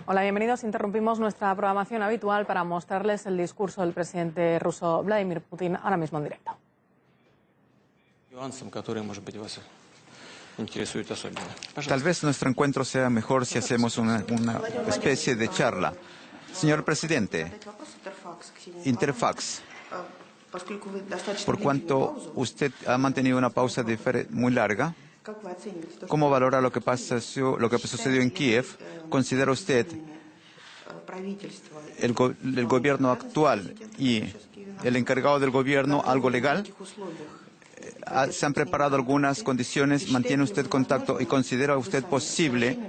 Hola, bienvenidos. Interrumpimos nuestra programación habitual para mostrarles el discurso del presidente ruso Vladimir Putin ahora mismo en directo. Tal vez nuestro encuentro sea mejor si hacemos una especie de charla. Señor presidente, Interfax, por cuanto usted ha mantenido una pausa muy larga, ¿cómo valora lo que sucedió en Kiev? ¿Considera usted el gobierno actual y el encargado del gobierno algo legal? ¿Se han preparado algunas condiciones? ¿Mantiene usted contacto y considera usted posible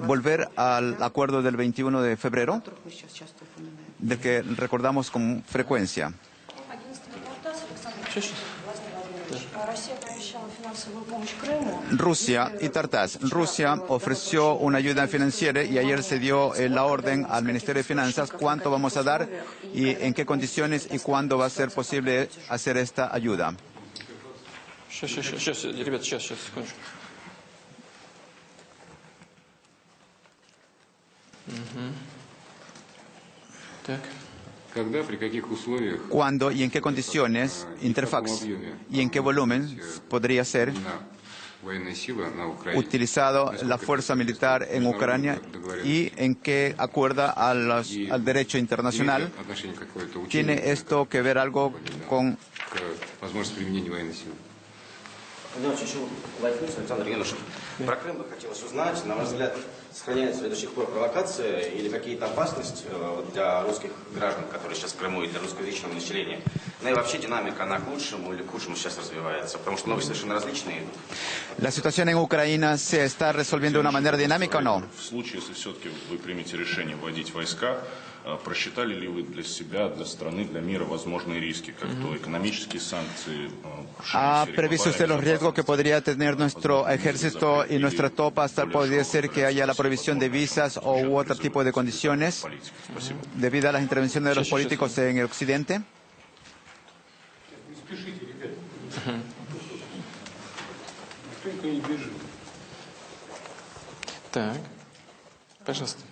volver al acuerdo del 21 de febrero, del que recordamos con frecuencia? Rusia y Tartas. Rusia ofreció una ayuda financiera y ayer se dio la orden al Ministerio de Finanzas cuánto vamos a dar y en qué condiciones y cuándo va a ser posible hacer esta ayuda. ¿Cuándo y en qué condiciones, Interfax, y en qué volumen podría ser utilizado la fuerza militar en Ucrania y en qué acuerda al derecho internacional? ¿Tiene esto que ver algo con Про Крым бы хотелось узнать, на ваш взгляд, сохраняются ли до сих пор провокации или какие-то опасности для русских граждан, которые сейчас в Крыму, и для русскоязычного населения? Ну и вообще динамика, она к лучшему или к худшему сейчас развивается? Потому что новости совершенно различные идут. ¿La situación en Ucrania se está resolviendo de una manera dinámica o no? В случае, если все-таки вы примете решение вводить войска, просчитали ли вы для себя, для страны, для мира возможные риски, как то экономические санкции? ¿Ha previsto usted los riesgos que podría tener nuestro ejército y nuestra tropa? Hasta podría ser que haya la prohibición de visas u otro tipo de condiciones debido a las intervenciones de los políticos en el occidente. Так, пожалуйста.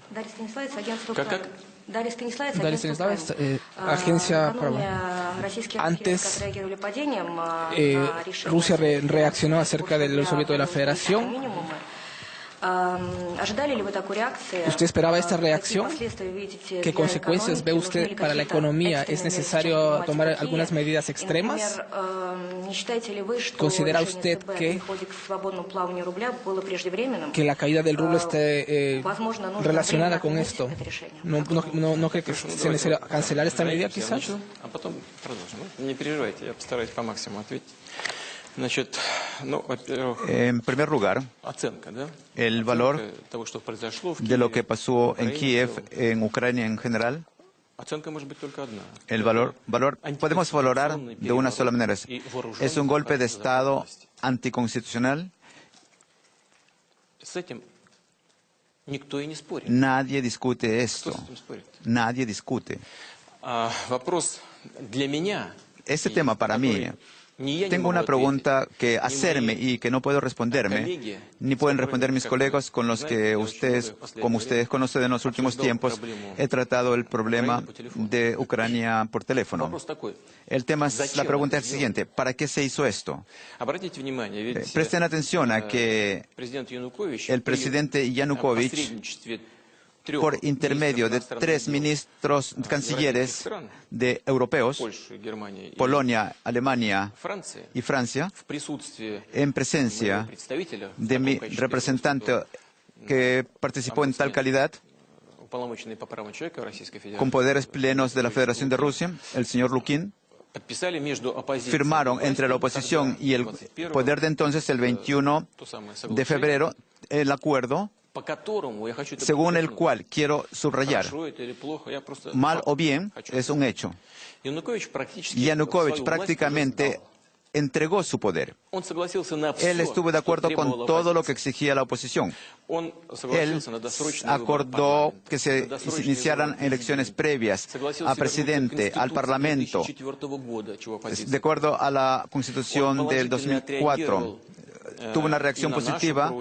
Дарья Станиславец, Agencia Prava. Antes, Rusia reaccionó acerca del soviético de la Federación. ¿Usted esperaba esta reacción? ¿Qué consecuencias ve usted para la economía? ¿Es necesario tomar algunas medidas extremas? ¿Considera usted que la caída del rublo esté relacionada con esto? ¿No cree que sea necesario cancelar esta medida, quizás? En primer lugar, el valor de lo que pasó en Kiev, en Ucrania en general, el valor podemos valorar de una sola manera. Es un golpe de Estado anticonstitucional. Nadie discute esto. Nadie discute. Este tema para mí, tengo una pregunta que hacerme y que no puedo responderme, ni pueden responder mis colegas con los que como ustedes conocen en los últimos tiempos, he tratado el problema de Ucrania por teléfono. La pregunta es la siguiente: ¿para qué se hizo esto? Presten atención a que el presidente Yanukovych, por intermedio de 3 ministros cancilleres europeos, Polonia, Alemania y Francia, en presencia de mi representante que participó en tal calidad, con poderes plenos de la Federación de Rusia, el señor Lukin, firmaron entre la oposición y el poder de entonces, el 21 de febrero, el acuerdo según el cual, quiero subrayar, mal o bien, es un hecho. Yanukovych prácticamente entregó su poder. Él estuvo de acuerdo con todo lo que exigía la oposición. Él acordó que se iniciaran elecciones previas a presidente, al parlamento, de acuerdo a la Constitución del 2004. tuvo una reacción positiva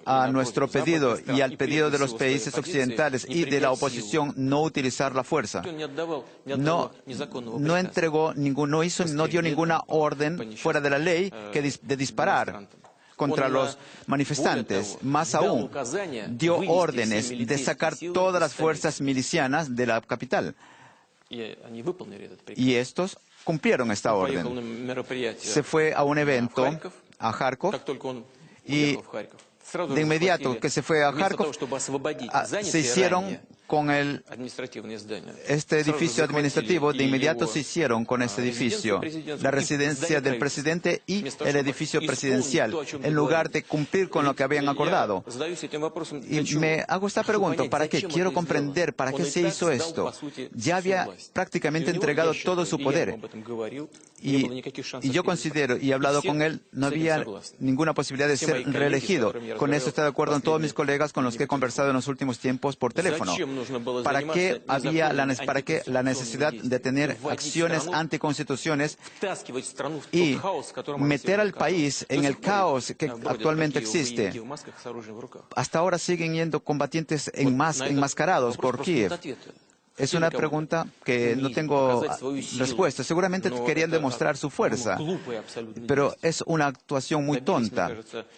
a nuestro pedido y al pedido de los países occidentales y de la oposición no utilizar la fuerza. No entregó no dio ninguna orden fuera de la ley de disparar contra los manifestantes. Más aún, dio órdenes de sacar todas las fuerzas milicianas de la capital. Y estos cumplieron esta orden. Se fue a un evento a Kharkov y de inmediato que se fue a Kharkov, se hicieron con este edificio administrativo, de inmediato se hicieron con este edificio, la residencia del presidente y el edificio presidencial, en lugar de cumplir con lo que habían acordado. Y me hago esta pregunta, ¿para qué? Quiero comprender para qué se hizo esto. Ya había prácticamente entregado todo su poder. Y yo considero, y he hablado con él, no había ninguna posibilidad de ser reelegido. Con eso estoy de acuerdo con todos mis colegas con los que he conversado en los últimos tiempos por teléfono. ¿Para qué había la necesidad de tener acciones anticonstituciones y meter al país en el caos que actualmente existe? Hasta ahora siguen yendo combatientes enmascarados por Kiev. Es una pregunta que no tengo respuesta. Seguramente querían demostrar su fuerza, pero es una actuación muy tonta.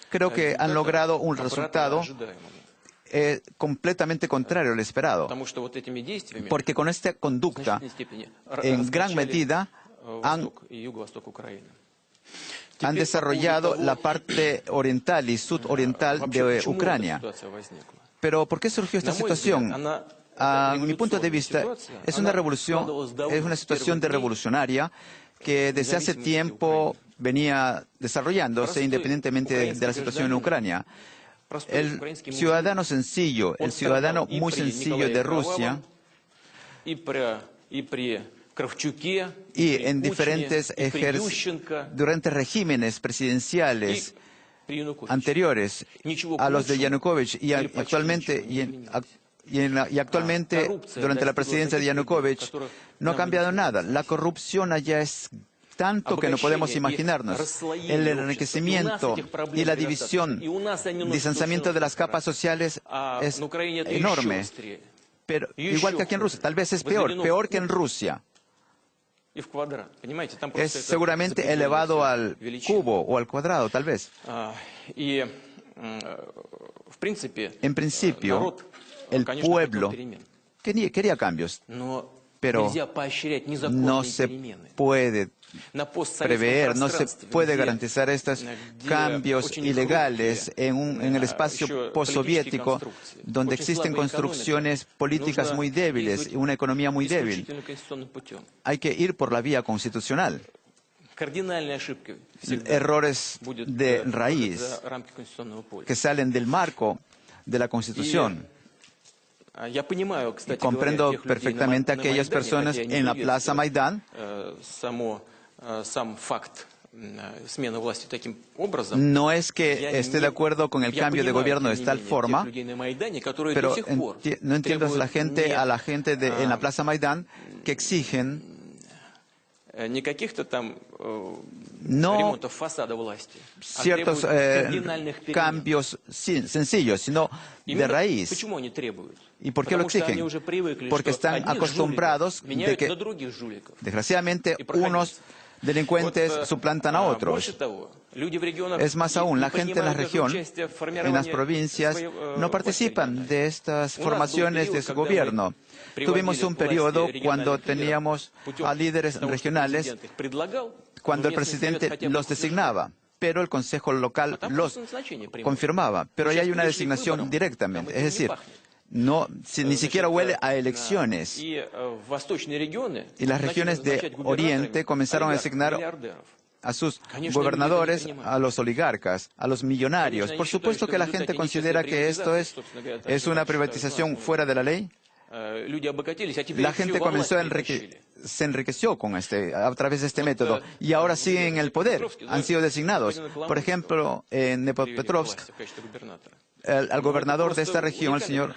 Creo que han logrado un resultado completamente contrario al esperado. Porque con esta conducta, en gran medida, han desarrollado la parte oriental y sudoriental de Ucrania. Pero ¿por qué surgió esta situación? A mi punto de vista, es una revolución, es una situación revolucionaria que desde hace tiempo venía desarrollándose independientemente de la situación en Ucrania. El ciudadano sencillo, el ciudadano muy sencillo de Rusia, y en diferentes durante regímenes presidenciales anteriores a los de Yanukovych y actualmente durante la presidencia de Yanukovych no ha cambiado nada. La corrupción allá es tanto que no podemos imaginarnos. El enriquecimiento y la división, distanciamiento de las capas sociales es enorme. Pero igual que aquí en Rusia, tal vez es peor que en Rusia. Es seguramente elevado al cubo o al cuadrado, tal vez. En principio, el pueblo quería cambios, pero no se puede prever, no se puede garantizar estos cambios ilegales en el espacio postsoviético, donde existen construcciones políticas muy débiles y una economía muy débil. Hay que ir por la vía constitucional. Errores de raíz que salen del marco de la Constitución. Comprendo perfectamente a aquellas personas en la Plaza Maidán. No es que esté de acuerdo con el cambio de gobierno de tal forma, pero no entiendo a la gente en la Plaza Maidán que exigen no ciertos cambios sencillos, sino de raíz. ¿Y por qué lo exigen? Porque están acostumbrados de que, desgraciadamente, unos delincuentes suplantan a otros. Es más aún, la gente en la región, en las provincias, no participan de estas formaciones de su gobierno. Tuvimos un periodo cuando teníamos a líderes regionales, cuando el presidente los designaba, pero el Consejo Local los confirmaba. Pero ahí hay una designación directamente, es decir, ni siquiera huele a elecciones. Y las regiones de Oriente comenzaron a designar a sus gobernadores, a los oligarcas, a los millonarios. Por supuesto que la gente considera que esto es una privatización fuera de la ley. La gente se enriqueció a través de este método y ahora siguen en el poder, han sido designados. Por ejemplo, en Dnepropetrovsk, al gobernador de esta región, el señor,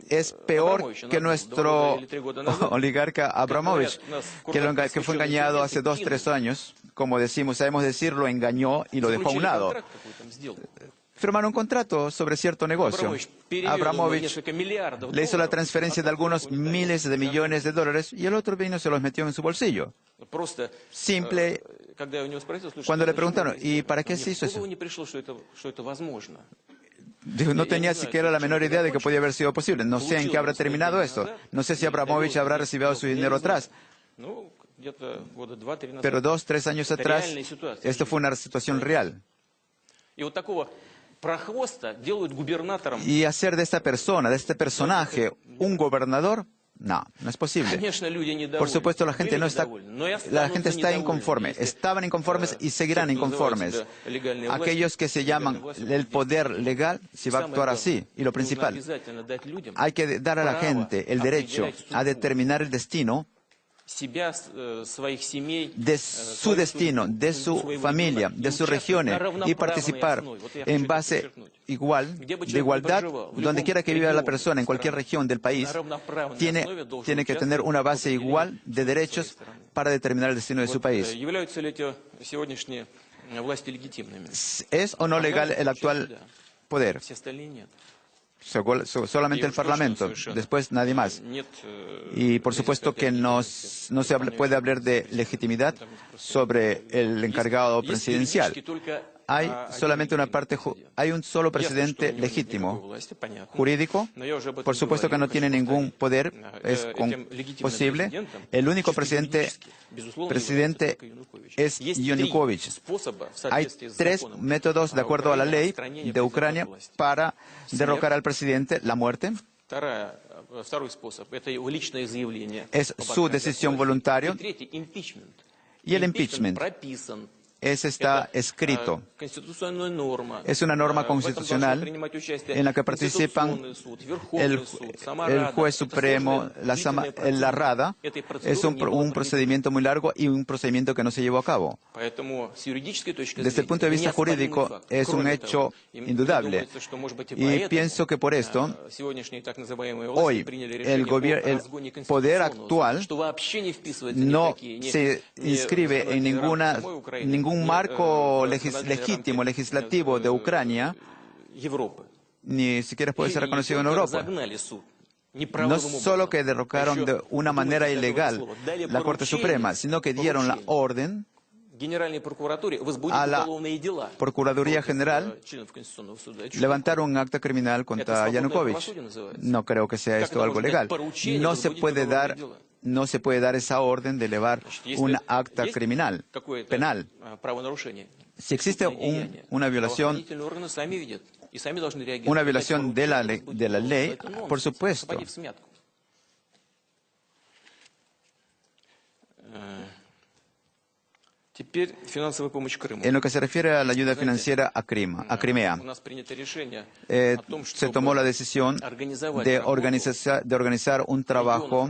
es peor que nuestro oligarca Abramovich, que fue engañado hace 2 o 3 años. Como decimos, sabemos decir, lo engañó y lo dejó a un lado. Firmaron un contrato sobre cierto negocio. Abramovich le hizo la transferencia de algunos miles de millones de dólares y el otro vino y se los metió en su bolsillo. Simple. Cuando le preguntaron, ¿y para qué se hizo eso? Dijo, no tenía siquiera la menor idea de que podía haber sido posible. No sé en qué habrá terminado esto. No sé si Abramovich habrá recibido su dinero atrás. Pero 2 o 3 años atrás, esto fue una situación real. Y hacer de esta persona, de este personaje, un gobernador, no es posible. Por supuesto, la gente está inconforme. Estaban inconformes y seguirán inconformes. Aquellos que se llaman el poder legal, se va a actuar así. Y lo principal, hay que dar a la gente el derecho a determinar el destino de su destino, de su familia, de sus regiones, y participar en base de igualdad, donde quiera que viva la persona, en cualquier región del país, tiene que tener una base igual de derechos para determinar el destino de su país. ¿Es o no legal el actual poder? Solamente el Parlamento, después nadie más. Y por supuesto que no se puede hablar de legitimidad sobre el encargado presidencial. Hay solamente una parte, hay un solo presidente legítimo, jurídico. Por supuesto que no tiene ningún poder, es posible. El único presidente es Yanukovych. Hay 3 métodos de acuerdo a la ley de Ucrania para derrocar al presidente: la muerte, es su decisión voluntaria, y el impeachment. Ese está escrito. Es una norma constitucional en la que participan el juez supremo, la Rada. Es un procedimiento muy largo y un procedimiento que no se llevó a cabo. Desde el punto de vista jurídico, es un hecho indudable. Y pienso que por esto, hoy, el poder actual no se inscribe en ningún marco legítimo, legislativo de Ucrania, ni siquiera puede ser reconocido en Europa. No solo que derrocaron de una manera ilegal la Corte Suprema, sino que dieron la orden a la Procuraduría General levantar un acta criminal contra Yanukovych. No creo que sea esto algo legal. No se puede dar esa orden de elevar un acta criminal, penal. Si existe una violación de la ley, por supuesto. En lo que se refiere a la ayuda financiera a Crimea, se tomó la decisión de organizar un trabajo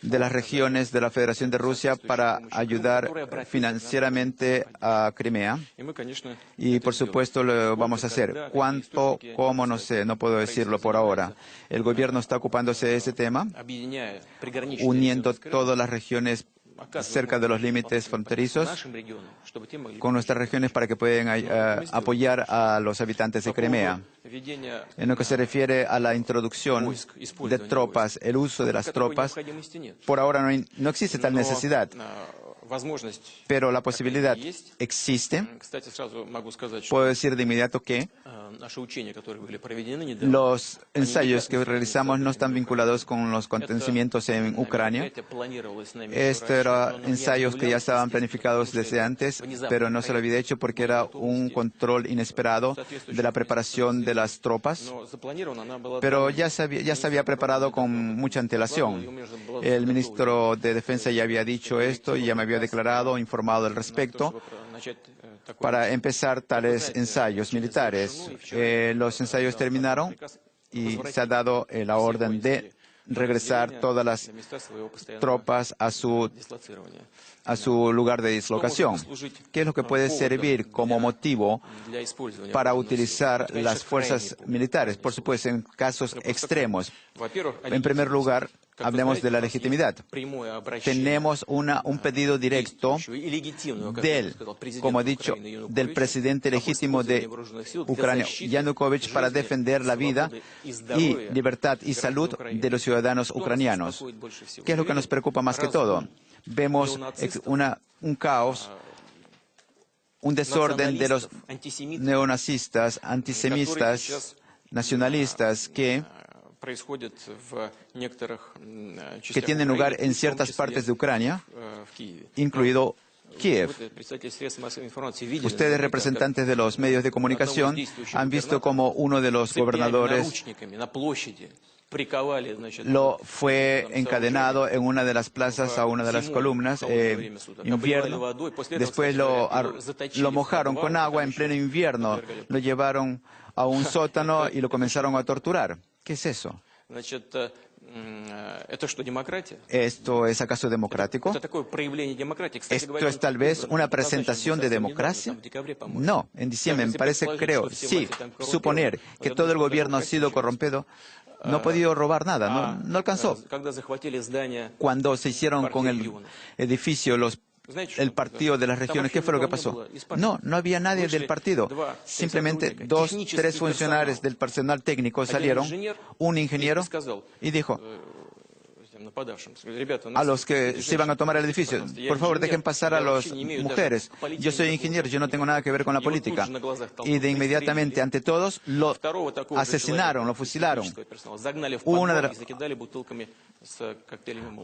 de las regiones de la Federación de Rusia para ayudar financieramente a Crimea. Y por supuesto lo vamos a hacer. ¿Cuánto? ¿Cómo? No sé, no puedo decirlo por ahora. El gobierno está ocupándose de ese tema, uniendo todas las regiones cerca de los límites fronterizos con nuestras regiones para que puedan apoyar a los habitantes de Crimea. En lo que se refiere a la introducción de tropas, el uso de las tropas, por ahora no existe tal necesidad, pero la posibilidad existe. Puedo decir de inmediato que los ensayos que realizamos no están vinculados con los acontecimientos en Ucrania. Estos eran ensayos que ya estaban planificados desde antes, pero no se lo había hecho porque era un control inesperado de la preparación de las tropas. Pero ya se había preparado con mucha antelación. El ministro de Defensa ya había dicho esto y ya me había declarado, informado al respecto, para empezar tales ensayos militares. Los ensayos terminaron y se ha dado la orden de regresar todas las tropas a su lugar de dislocación. ¿Qué es lo que puede servir como motivo para utilizar las fuerzas militares? Por supuesto, en casos extremos. En primer lugar, hablemos de la legitimidad. Tenemos un pedido directo como he dicho, del presidente legítimo de Ucrania, Yanukovych, para defender la vida y libertad y salud de los ciudadanos ucranianos. ¿Qué es lo que nos preocupa más que todo? Vemos un caos, un desorden de los neonazistas, antisemitas, nacionalistas que tienen lugar en ciertas partes de Ucrania, incluido Kiev. Ustedes, representantes de los medios de comunicación, han visto como uno de los gobernadores lo fue encadenado en una de las plazas a una de las columnas invierno. Después lo mojaron con agua en pleno invierno, lo llevaron a un sótano y lo comenzaron a torturar. ¿Qué es eso? ¿Esto es acaso democrático? ¿Esto es tal vez una presentación de democracia? No, en diciembre, me parece, sí, suponer que todo el gobierno ha sido corrompido. No ha podido robar nada, no alcanzó. Cuando se hicieron con el edificio el partido de las regiones, ¿qué fue lo que pasó? No había nadie del partido. Simplemente 2, 3 funcionarios del personal técnico salieron, un ingeniero, y dijo a los que se iban a tomar el edificio: por favor, dejen pasar a las mujeres. Yo soy ingeniero, yo no tengo nada que ver con la política. Y de inmediatamente, ante todos, lo asesinaron, lo fusilaron.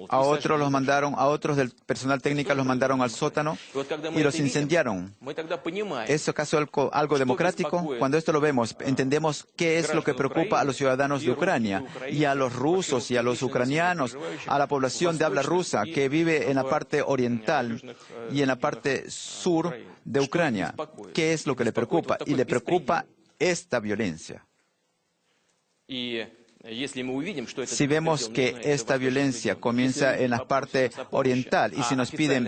A otros del personal técnico los mandaron al sótano y los incendiaron. ¿Es acaso algo democrático? Cuando esto lo vemos, entendemos qué es lo que preocupa a los ciudadanos de Ucrania y a los rusos y a los ucranianos, a la población de habla rusa que vive en la parte oriental y en la parte sur de Ucrania. ¿Qué es lo que le preocupa? Y le preocupa esta violencia. Si vemos que esta violencia comienza en la parte oriental y si nos piden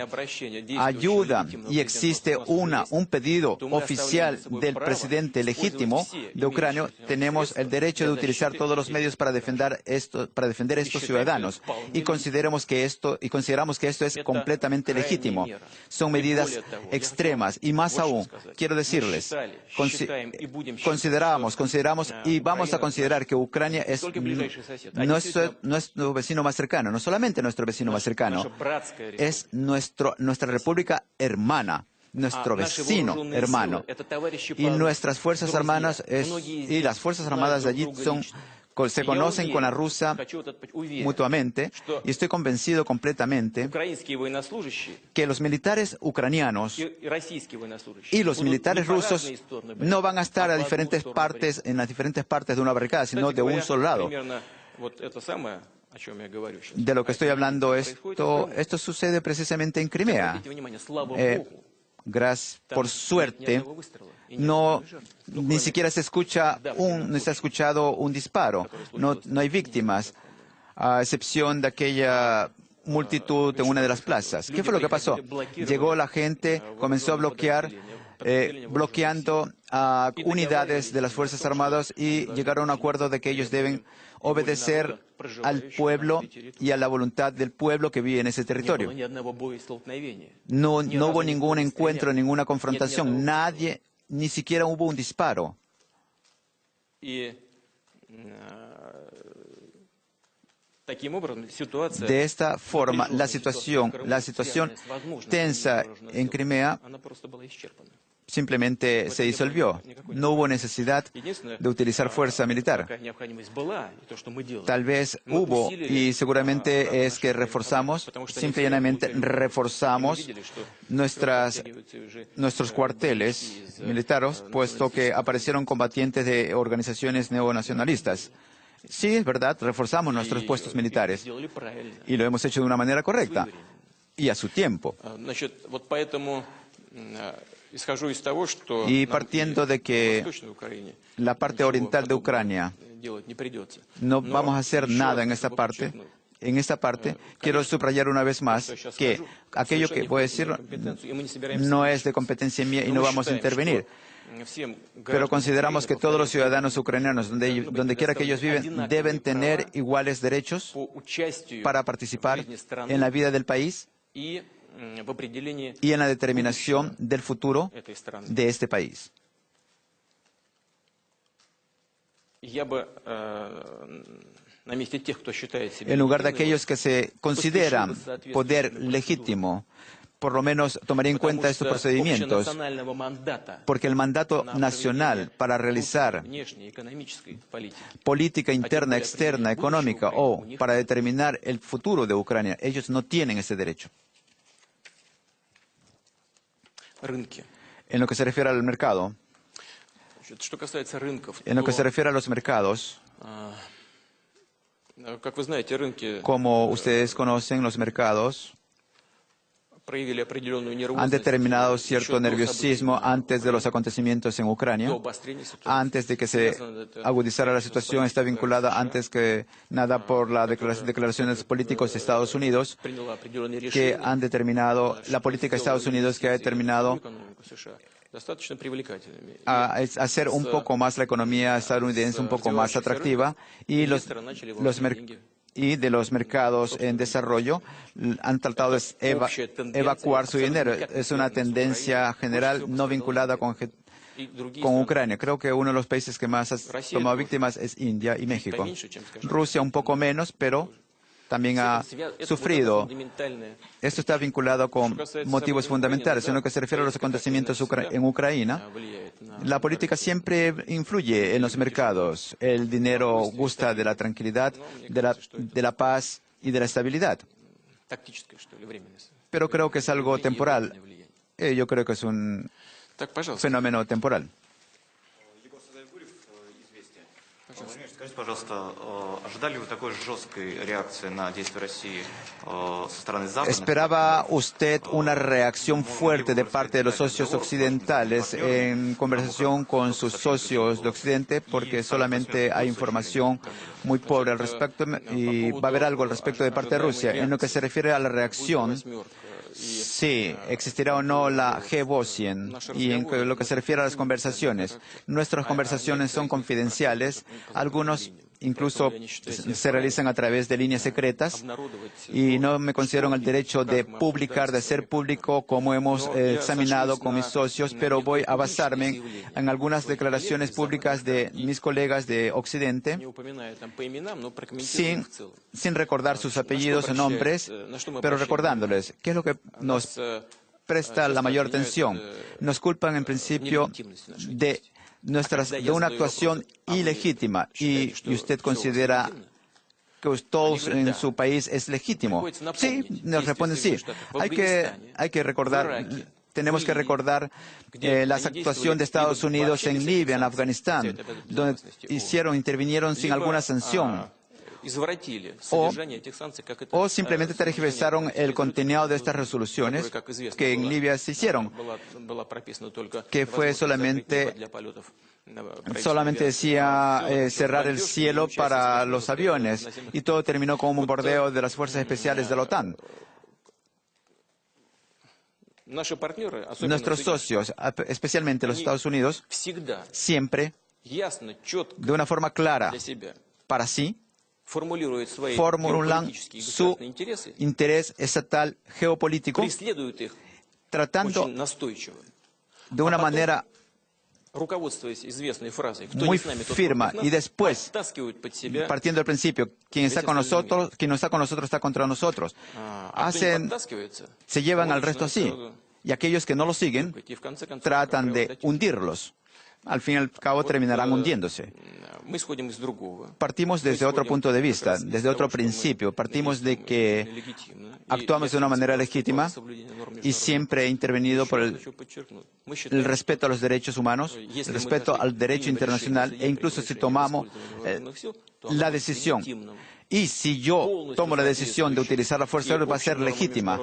ayuda y existe un pedido oficial del presidente legítimo de Ucrania, tenemos el derecho de utilizar todos los medios para defender estos ciudadanos y consideramos que esto es completamente legítimo. Son medidas extremas y más aún, quiero decirles, consideramos y vamos a considerar que Ucrania es nuestro vecino más cercano, no solamente nuestro vecino más cercano, es nuestra república hermana, nuestro vecino hermano. Y nuestras fuerzas armadas y las fuerzas armadas de allí se conocen con la rusa mutuamente, y estoy convencido completamente que los militares ucranianos y los militares rusos no van a estar en las diferentes partes de una barricada, sino de un solo lado. De lo que estoy hablando, esto sucede precisamente en Crimea. Por suerte, ni siquiera se ha escuchado un disparo, no hay víctimas, a excepción de aquella multitud en una de las plazas. ¿Qué fue lo que pasó? Llegó la gente, comenzó a bloqueando a unidades de las Fuerzas Armadas y llegaron a un acuerdo de que ellos deben obedecer al pueblo y a la voluntad del pueblo que vive en ese territorio. No hubo ningún encuentro, ninguna confrontación, ni siquiera hubo un disparo. De esta forma, la situación tensa en Crimea simplemente se disolvió. No hubo necesidad de utilizar fuerza militar. Tal vez hubo, y seguramente es que simplemente reforzamos nuestros cuarteles militares, puesto que aparecieron combatientes de organizaciones neonacionalistas. Sí, es verdad, reforzamos nuestros puestos militares y lo hemos hecho de una manera correcta y a su tiempo. Y partiendo de que la parte oriental de Ucrania No vamos a hacer nada en esta parte. En esta parte, quiero subrayar una vez más que aquello que voy a decir no es de competencia mía y no vamos a intervenir. Pero consideramos que todos los ciudadanos ucranianos, donde quiera que ellos viven, deben tener iguales derechos para participar en la vida del país y en la determinación del futuro de este país. En lugar de aquellos que se consideran poder legítimo, por lo menos tomaría en cuenta estos procedimientos, porque el mandato nacional para realizar política interna, externa, económica o para determinar el futuro de Ucrania, ellos no tienen ese derecho. En lo que se refiere al mercado, a los mercados, como ustedes conocen, los mercados han determinado cierto nerviosismo antes de los acontecimientos en Ucrania, antes de que se agudizara la situación. Está vinculada antes que nada por las declaraciones políticos de Estados Unidos, que han determinado, la política de Estados Unidos que ha determinado a hacer un poco más la economía estadounidense un poco más atractiva, y de los mercados en desarrollo han tratado de evacuar su dinero. Es una tendencia general no vinculada con Ucrania. Creo que uno de los países que más ha tomado víctimas es India y México. Rusia un poco menos, pero también ha sufrido. Esto está vinculado con motivos fundamentales. En lo que se refiere a los acontecimientos en Ucrania, la política siempre influye en los mercados. El dinero gusta de la tranquilidad, de la paz y de la estabilidad. Pero creo que es algo temporal. Yo creo que es un fenómeno temporal. Скажите, пожалуйста, ожидали вы такой жесткой реакции на действия России со стороны Запада? ¿Esperaba usted una reacción fuerte de parte de los socios occidentales en conversación con sus socios de Occidente? Porque solamente hay información muy pobre al respecto y va a haber algo al respecto de parte de Rusia. En lo que se refiere a la reacción, sí, existirá o no la G-Bosien. Y en lo que se refiere a las conversaciones, nuestras conversaciones son confidenciales. Algunos incluso se realizan a través de líneas secretas y no me considero en el derecho de publicar, de hacer público como hemos examinado con mis socios, pero voy a basarme en algunas declaraciones públicas de mis colegas de Occidente, sin recordar sus apellidos o nombres, pero recordándoles qué es lo que nos presta la mayor atención. Nos culpan en principio de una actuación ilegítima y usted considera que todos en su país es legítimo. Sí, nos responden sí. Hay que recordar, tenemos que recordar la actuación de Estados Unidos en Libia, en Afganistán, donde intervinieron sin alguna sanción. O simplemente tergiversaron el contenido de estas resoluciones que en Libia se hicieron, que fue solamente decía cerrar el cielo para los aviones, y todo terminó con un bombardeo de las fuerzas especiales de la OTAN. Nuestros socios, especialmente los Estados Unidos, siempre, de una forma clara, para sí, formulan su interés estatal geopolítico, tratando de una manera muy firme, y después, partiendo del principio, quien no está con nosotros está contra nosotros. Se llevan al resto así, y aquellos que no lo siguen tratan de hundirlos. Al fin y al cabo terminarán hundiéndose. Partimos desde otro punto de vista, desde otro principio. Partimos de que actuamos de una manera legítima y siempre he intervenido por el respeto a los derechos humanos, el respeto al derecho internacional, e incluso si tomamos la decisión. Y si yo tomo la decisión de utilizar la fuerza va a ser legítima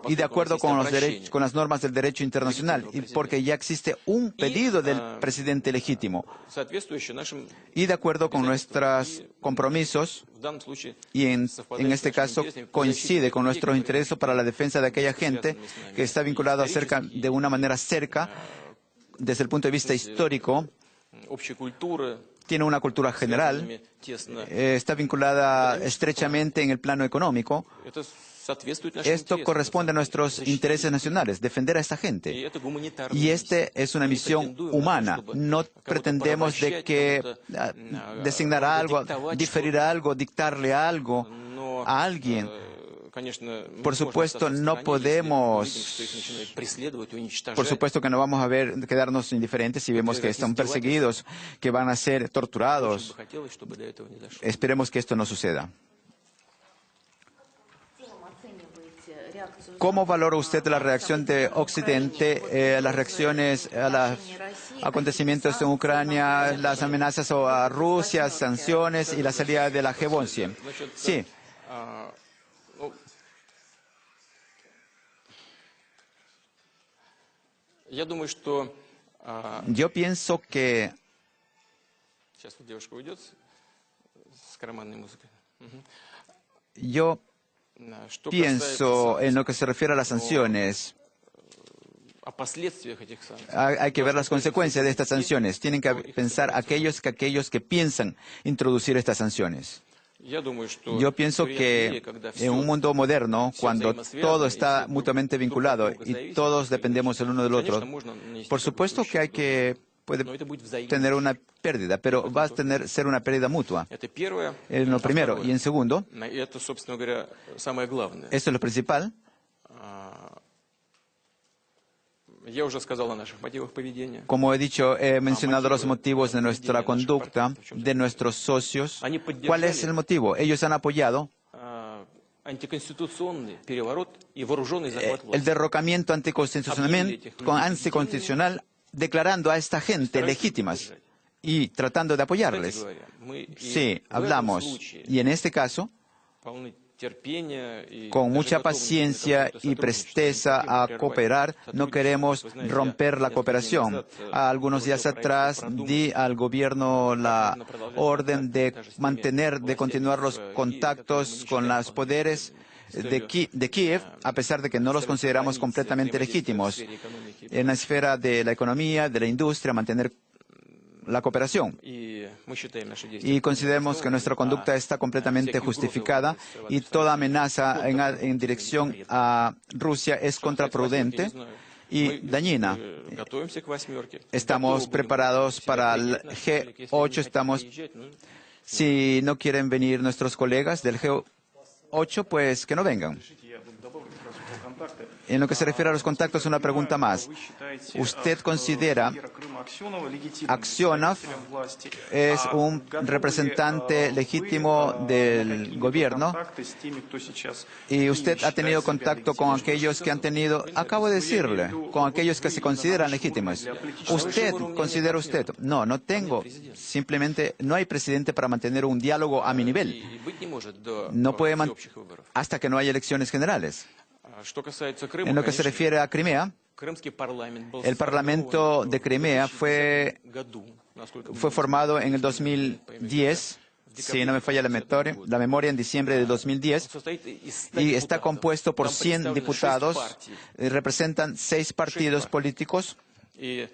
y de acuerdo con las normas del derecho internacional, y porque ya existe un pedido del presidente legítimo y de acuerdo con nuestros compromisos, y en este caso coincide con nuestros intereses para la defensa de aquella gente que está vinculada de una manera cerca desde el punto de vista histórico, tiene una cultura general, está vinculada estrechamente en el plano económico. Esto corresponde a nuestros intereses nacionales, defender a esta gente. Y esta es una misión humana. No pretendemos de que designar algo, diferir algo, dictarle algo a alguien. Por supuesto, no podemos, por supuesto que no vamos a quedarnos indiferentes si vemos que están perseguidos, que van a ser torturados. Esperemos que esto no suceda. ¿Cómo valora usted la reacción de Occidente, las reacciones a los acontecimientos en Ucrania, las amenazas a Rusia, sanciones y la salida de la G11? Sí. Yo pienso que en lo que se refiere a las sanciones. Hay que ver las consecuencias de estas sanciones. Tienen que pensar aquellos que piensan introducir estas sanciones. Yo pienso que en un mundo moderno, cuando todo está mutuamente vinculado y todos dependemos el uno del otro, por supuesto que puede tener una pérdida, pero va a ser una pérdida mutua. En lo primero. Y en segundo, esto es lo principal. Como he dicho, he mencionado los motivos de nuestra conducta, de nuestros socios. ¿Cuál es el motivo? Ellos han apoyado el derrocamiento anticonstitucional, declarando a esta gente legítimas y tratando de apoyarles. Sí, hablamos. Y en este caso, con mucha paciencia y presteza a cooperar, no queremos romper la cooperación. Algunos días atrás di al gobierno la orden de continuar los contactos con los poderes de Kiev, a pesar de que no los consideramos completamente legítimos. En la esfera de la economía, de la industria, mantener la cooperación. Y consideramos que nuestra conducta está completamente justificada y toda amenaza en dirección a Rusia es contraproducente y dañina. Estamos preparados para el G8. Si no quieren venir nuestros colegas del G8, pues que no vengan. En lo que se refiere a los contactos, una pregunta más. ¿Usted considera Aksionov es un representante legítimo del gobierno? Y usted ha tenido contacto con aquellos que han tenido, acabo de decirle, con aquellos que se consideran legítimos. ¿Considera usted? No, no tengo. Simplemente no hay presidente para mantener un diálogo a mi nivel. No puede hasta que no haya elecciones generales. En lo que se refiere a Crimea, el Parlamento de Crimea fue formado en el 2010, si no me falla la memoria, en diciembre de 2010, y está compuesto por 100 diputados, representan 6 partidos políticos, y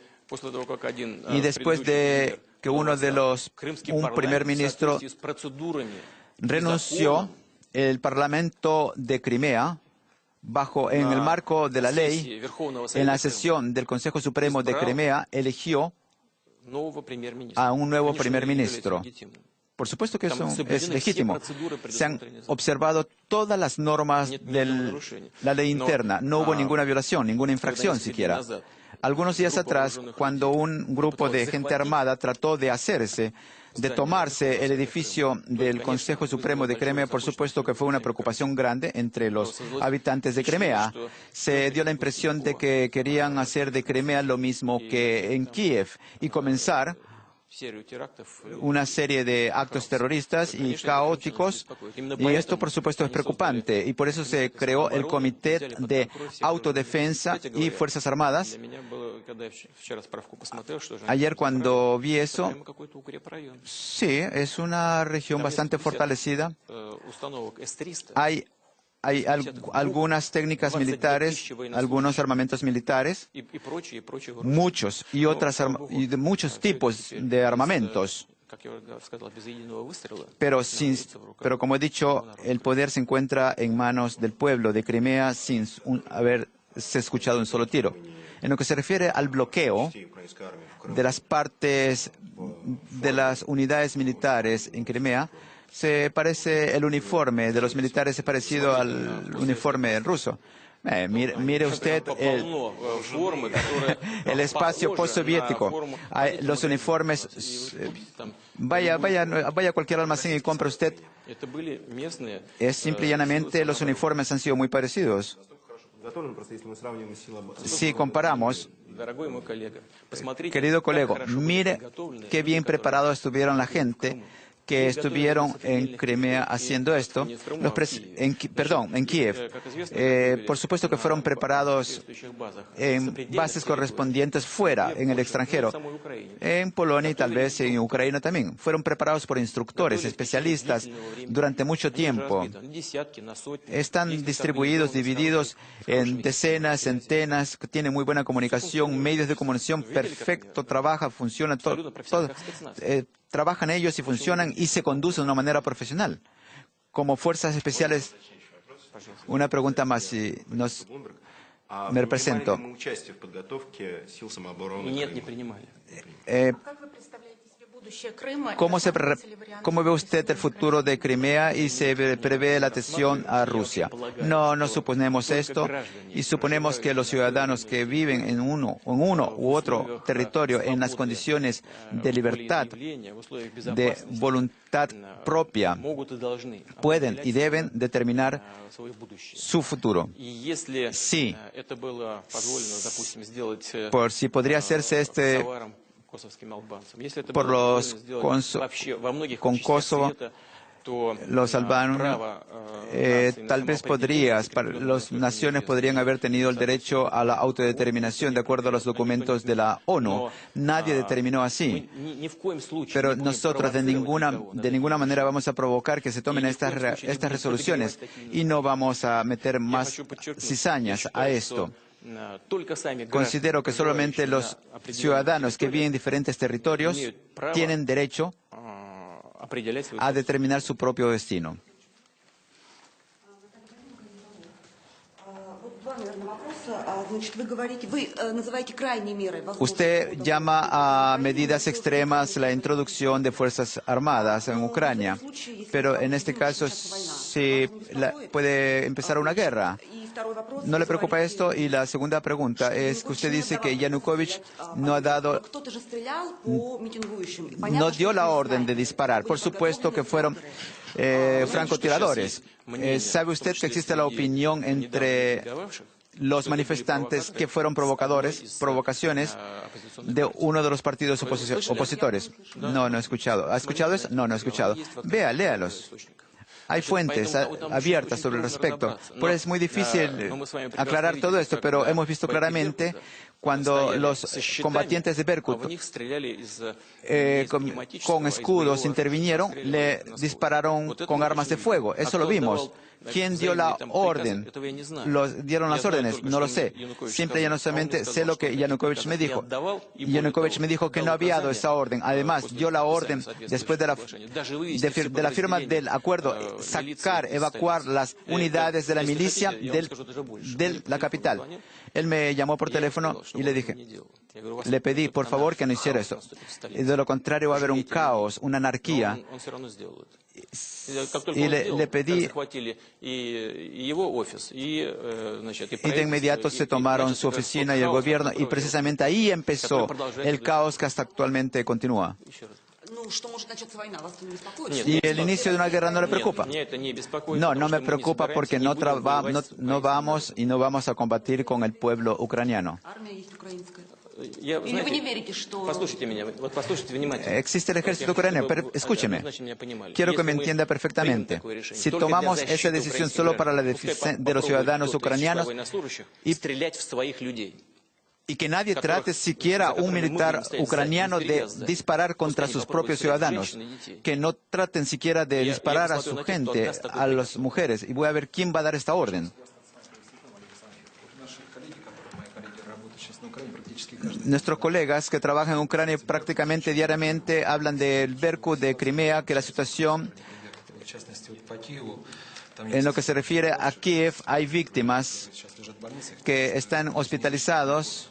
después de que un primer ministro renunció, el Parlamento de Crimea, en el marco de la ley, en la sesión del Consejo Supremo de Crimea, eligió a un nuevo primer ministro. Por supuesto que eso es legítimo. Se han observado todas las normas de la ley interna. No hubo ninguna violación, ninguna infracción siquiera. Algunos días atrás, cuando un grupo de gente armada trató de tomarse el edificio del Consejo Supremo de Crimea, por supuesto que fue una preocupación grande entre los habitantes de Crimea. Se dio la impresión de que querían hacer de Crimea lo mismo que en Kiev y comenzar una serie de actos terroristas y caóticos, y esto por supuesto es preocupante, y por eso se creó el Comité de Autodefensa y Fuerzas Armadas. Ayer cuando vi eso, sí, es una región bastante fortalecida. Hay algunas técnicas militares, algunos armamentos militares, muchos y de muchos tipos de armamentos. Pero como he dicho, el poder se encuentra en manos del pueblo de Crimea sin haberse escuchado un solo tiro. En lo que se refiere al bloqueo de las partes de las unidades militares en Crimea, el uniforme de los militares es parecido al uniforme ruso. Mire usted el espacio postsoviético. Los uniformes, vaya a cualquier almacén y compre usted. Es simple y llanamente, los uniformes han sido muy parecidos. Si comparamos, querido colega, mire qué bien preparado estuvieron la gente que estuvieron en Crimea haciendo esto, en Kiev. Por supuesto que fueron preparados en bases correspondientes fuera, en el extranjero, en Polonia y tal vez en Ucrania también. Fueron preparados por instructores, especialistas, durante mucho tiempo. Están distribuidos, divididos en decenas, centenas, tienen muy buena comunicación, medios de comunicación perfecto, funciona todo. Trabajan ellos y funcionan y se conducen de una manera profesional. Como fuerzas especiales, una pregunta más, si me presento. ¿Cómo ve usted el futuro de Crimea y se prevé la adhesión a Rusia? No suponemos esto y suponemos que los ciudadanos que viven en uno u otro territorio en las condiciones de libertad, de voluntad propia, pueden y deben determinar su futuro. Sí, por si podría hacerse con Kosovo, los albanos, tal vez las naciones podrían haber tenido el derecho a la autodeterminación de acuerdo a los documentos de la ONU. Nadie determinó así. Pero nosotros de ninguna manera vamos a provocar que se tomen estas resoluciones y no vamos a meter más cizañas a esto. Considero que solamente los ciudadanos que viven en diferentes territorios tienen derecho a determinar su propio destino. Usted llama a medidas extremas la introducción de fuerzas armadas en Ucrania, pero en este caso puede empezar una guerra. ¿No le preocupa esto? Y la segunda pregunta es que usted dice que Yanukovych no dio la orden de disparar. Por supuesto que fueron francotiradores. ¿Sabe usted que existe la opinión entre los manifestantes que fueron provocaciones de uno de los partidos opositores? No he escuchado. ¿Ha escuchado eso? No he escuchado. Léalos. Hay fuentes abiertas sobre el respecto. Pues es muy difícil aclarar todo esto, pero hemos visto claramente cuando los combatientes de Berkut con escudos intervinieron, le dispararon con armas de fuego. Eso lo vimos. ¿Quién dio la orden? ¿Dieron las órdenes? No lo sé. Simple y llanamente sé lo que Yanukovych me dijo. Yanukovych me dijo que no había dado esa orden. Además, dio la orden después de la firma del acuerdo, evacuar las unidades de la milicia de la capital. Él me llamó por teléfono y le pedí, por favor, que no hiciera eso. De lo contrario, va a haber un caos, una anarquía. Y le pedí, y de inmediato se tomaron su oficina y el gobierno, y precisamente ahí empezó el caos que hasta actualmente continúa. ¿Y el inicio de una guerra no le preocupa? No me preocupa porque no vamos a combatir con el pueblo ucraniano. Existe el ejército ucraniano, pero escúcheme, quiero que me entienda perfectamente. Si tomamos esa decisión solo para la defensa de los ciudadanos ucranianos y que nadie trate siquiera un militar ucraniano de disparar contra sus propios ciudadanos, que no traten siquiera de disparar a su gente, a las mujeres, y voy a ver quién va a dar esta orden. Nuestros colegas que trabajan en Ucrania prácticamente diariamente hablan del Berkut, de Crimea, que la situación, en lo que se refiere a Kiev, hay víctimas que están hospitalizados,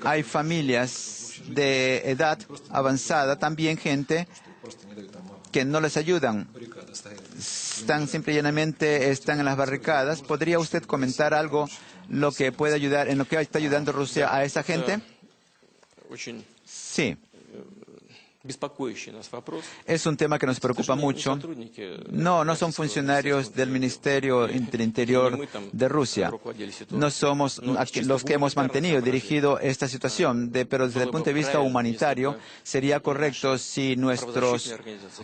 hay familias de edad avanzada, también gente que no les ayudan. Están simple y llanamente están en las barricadas. ¿Podría usted comentar algo lo que puede ayudar, en lo que está ayudando Rusia a esa gente? Sí. Es un tema que nos preocupa mucho. No son funcionarios del Ministerio del Interior de Rusia. No somos los que hemos dirigido esta situación, pero desde el punto de vista humanitario sería correcto si nuestras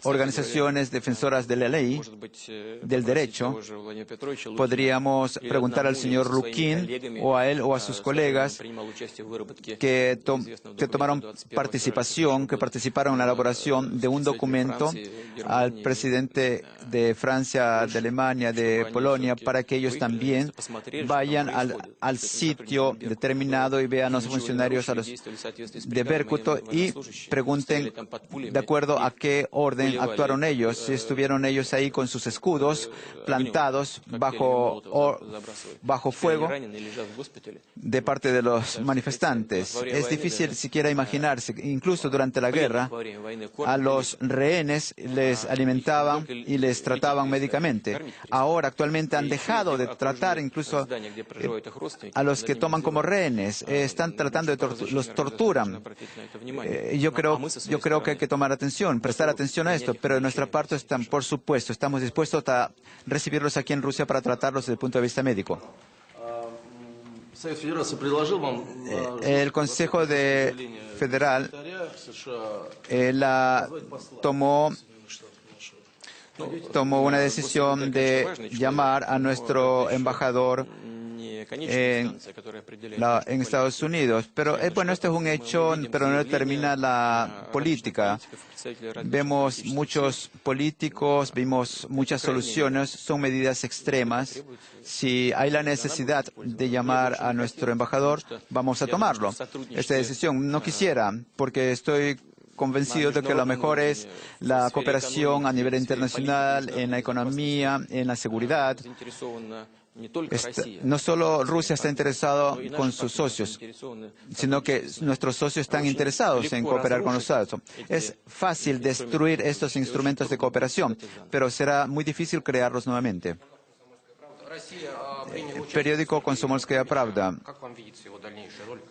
organizaciones defensoras de la ley, del derecho, podríamos preguntar al señor Lukin o a él o a sus colegas que tomaron participación, que participaron en la elaboración de un documento al presidente de Francia, de Alemania, de Polonia, para que ellos también vayan al sitio determinado y vean a los funcionarios de Berkut y pregunten de acuerdo a qué orden actuaron ellos, si estuvieron ellos ahí con sus escudos plantados bajo fuego de parte de los manifestantes. Es difícil siquiera imaginarse, incluso durante la guerra, a los rehenes les alimentaban y les trataban médicamente. Ahora, actualmente han dejado de tratar incluso a los que toman como rehenes. Están tratando los torturan. Yo creo que hay que tomar atención, prestar atención a esto, pero de nuestra parte, por supuesto, estamos dispuestos a recibirlos aquí en Rusia para tratarlos desde el punto de vista médico. El Consejo Federal tomó una decisión de llamar a nuestro embajador en Estados Unidos. Pero bueno, esto es un hecho, pero no determina la política. Vemos muchos políticos, vimos muchas soluciones, son medidas extremas. Si hay la necesidad de llamar a nuestro embajador, vamos a tomarlo. Esta decisión no quisiera, porque estoy convencido de que lo mejor es la cooperación a nivel internacional, en la economía, en la seguridad. No solo Rusia está interesado con sus socios, sino que nuestros socios están interesados en cooperar con nosotros. Es fácil destruir estos instrumentos de cooperación, pero será muy difícil crearlos nuevamente. Periódico Komsomolskaya Pravda.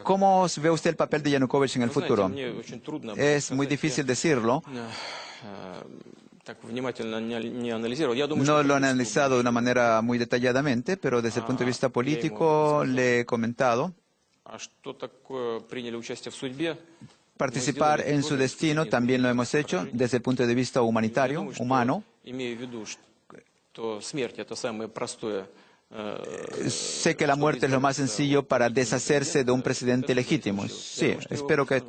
¿Cómo ve usted el papel de Yanukovych en el futuro? Es muy difícil decirlo. No lo he analizado de una manera muy detalladamente, pero desde el punto de vista político le he comentado. Participar en su destino también lo hemos hecho desde el punto de vista humanitario, humano. Sé que la muerte es lo más sencillo para deshacerse de un presidente legítimo. Sí, espero que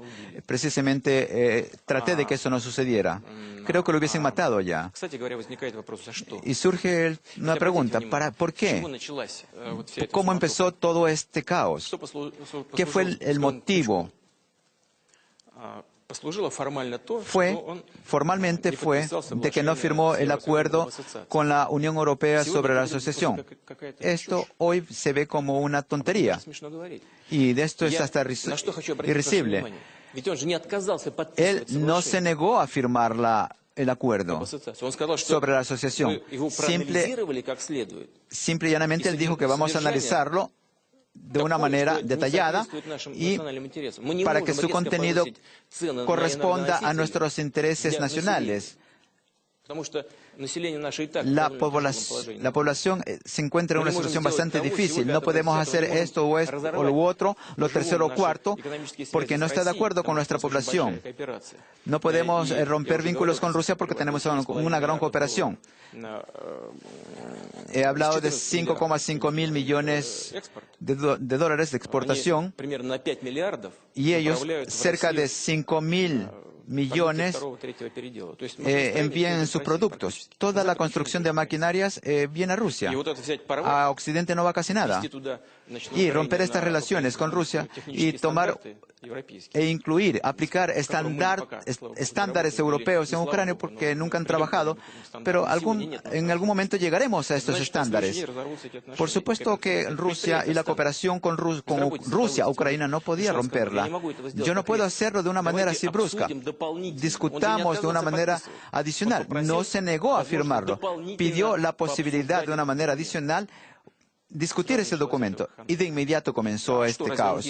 precisamente traté de que eso no sucediera. Creo que lo hubiesen matado ya. Y surge una pregunta, ¿por qué? ¿Cómo empezó todo este caos? ¿Qué fue el motivo? Formalmente fue de que no firmó el acuerdo con la Unión Europea sobre la asociación. Esto hoy se ve como una tontería. Y de esto es hasta irrisible. Él no se negó a firmar el acuerdo sobre la asociación. Simple y llanamente él dijo que vamos a analizarlo de una manera detallada y para que su contenido corresponda a nuestros intereses nacionales. La población se encuentra en una situación bastante difícil. No podemos hacer esto o lo otro, lo tercero o cuarto, porque no está de acuerdo con nuestra población. No podemos romper vínculos con Rusia porque tenemos una gran cooperación. He hablado de 5,5 mil millones de dólares de exportación y ellos cerca de 5.000 millones envían sus productos. Toda la construcción de maquinarias viene a Rusia. A Occidente no va casi nada. Y romper estas relaciones con Rusia y tomar e incluir, aplicar estándares europeos en Ucrania porque nunca han trabajado, pero en algún momento llegaremos a estos estándares. Por supuesto que Rusia y la cooperación con Rusia, Ucrania, no podía romperla. Yo no puedo hacerlo de una manera así brusca. Discutamos de una manera adicional. No se negó a firmarlo. Pidió la posibilidad de una manera adicional discutir ese documento y de inmediato comenzó este caos.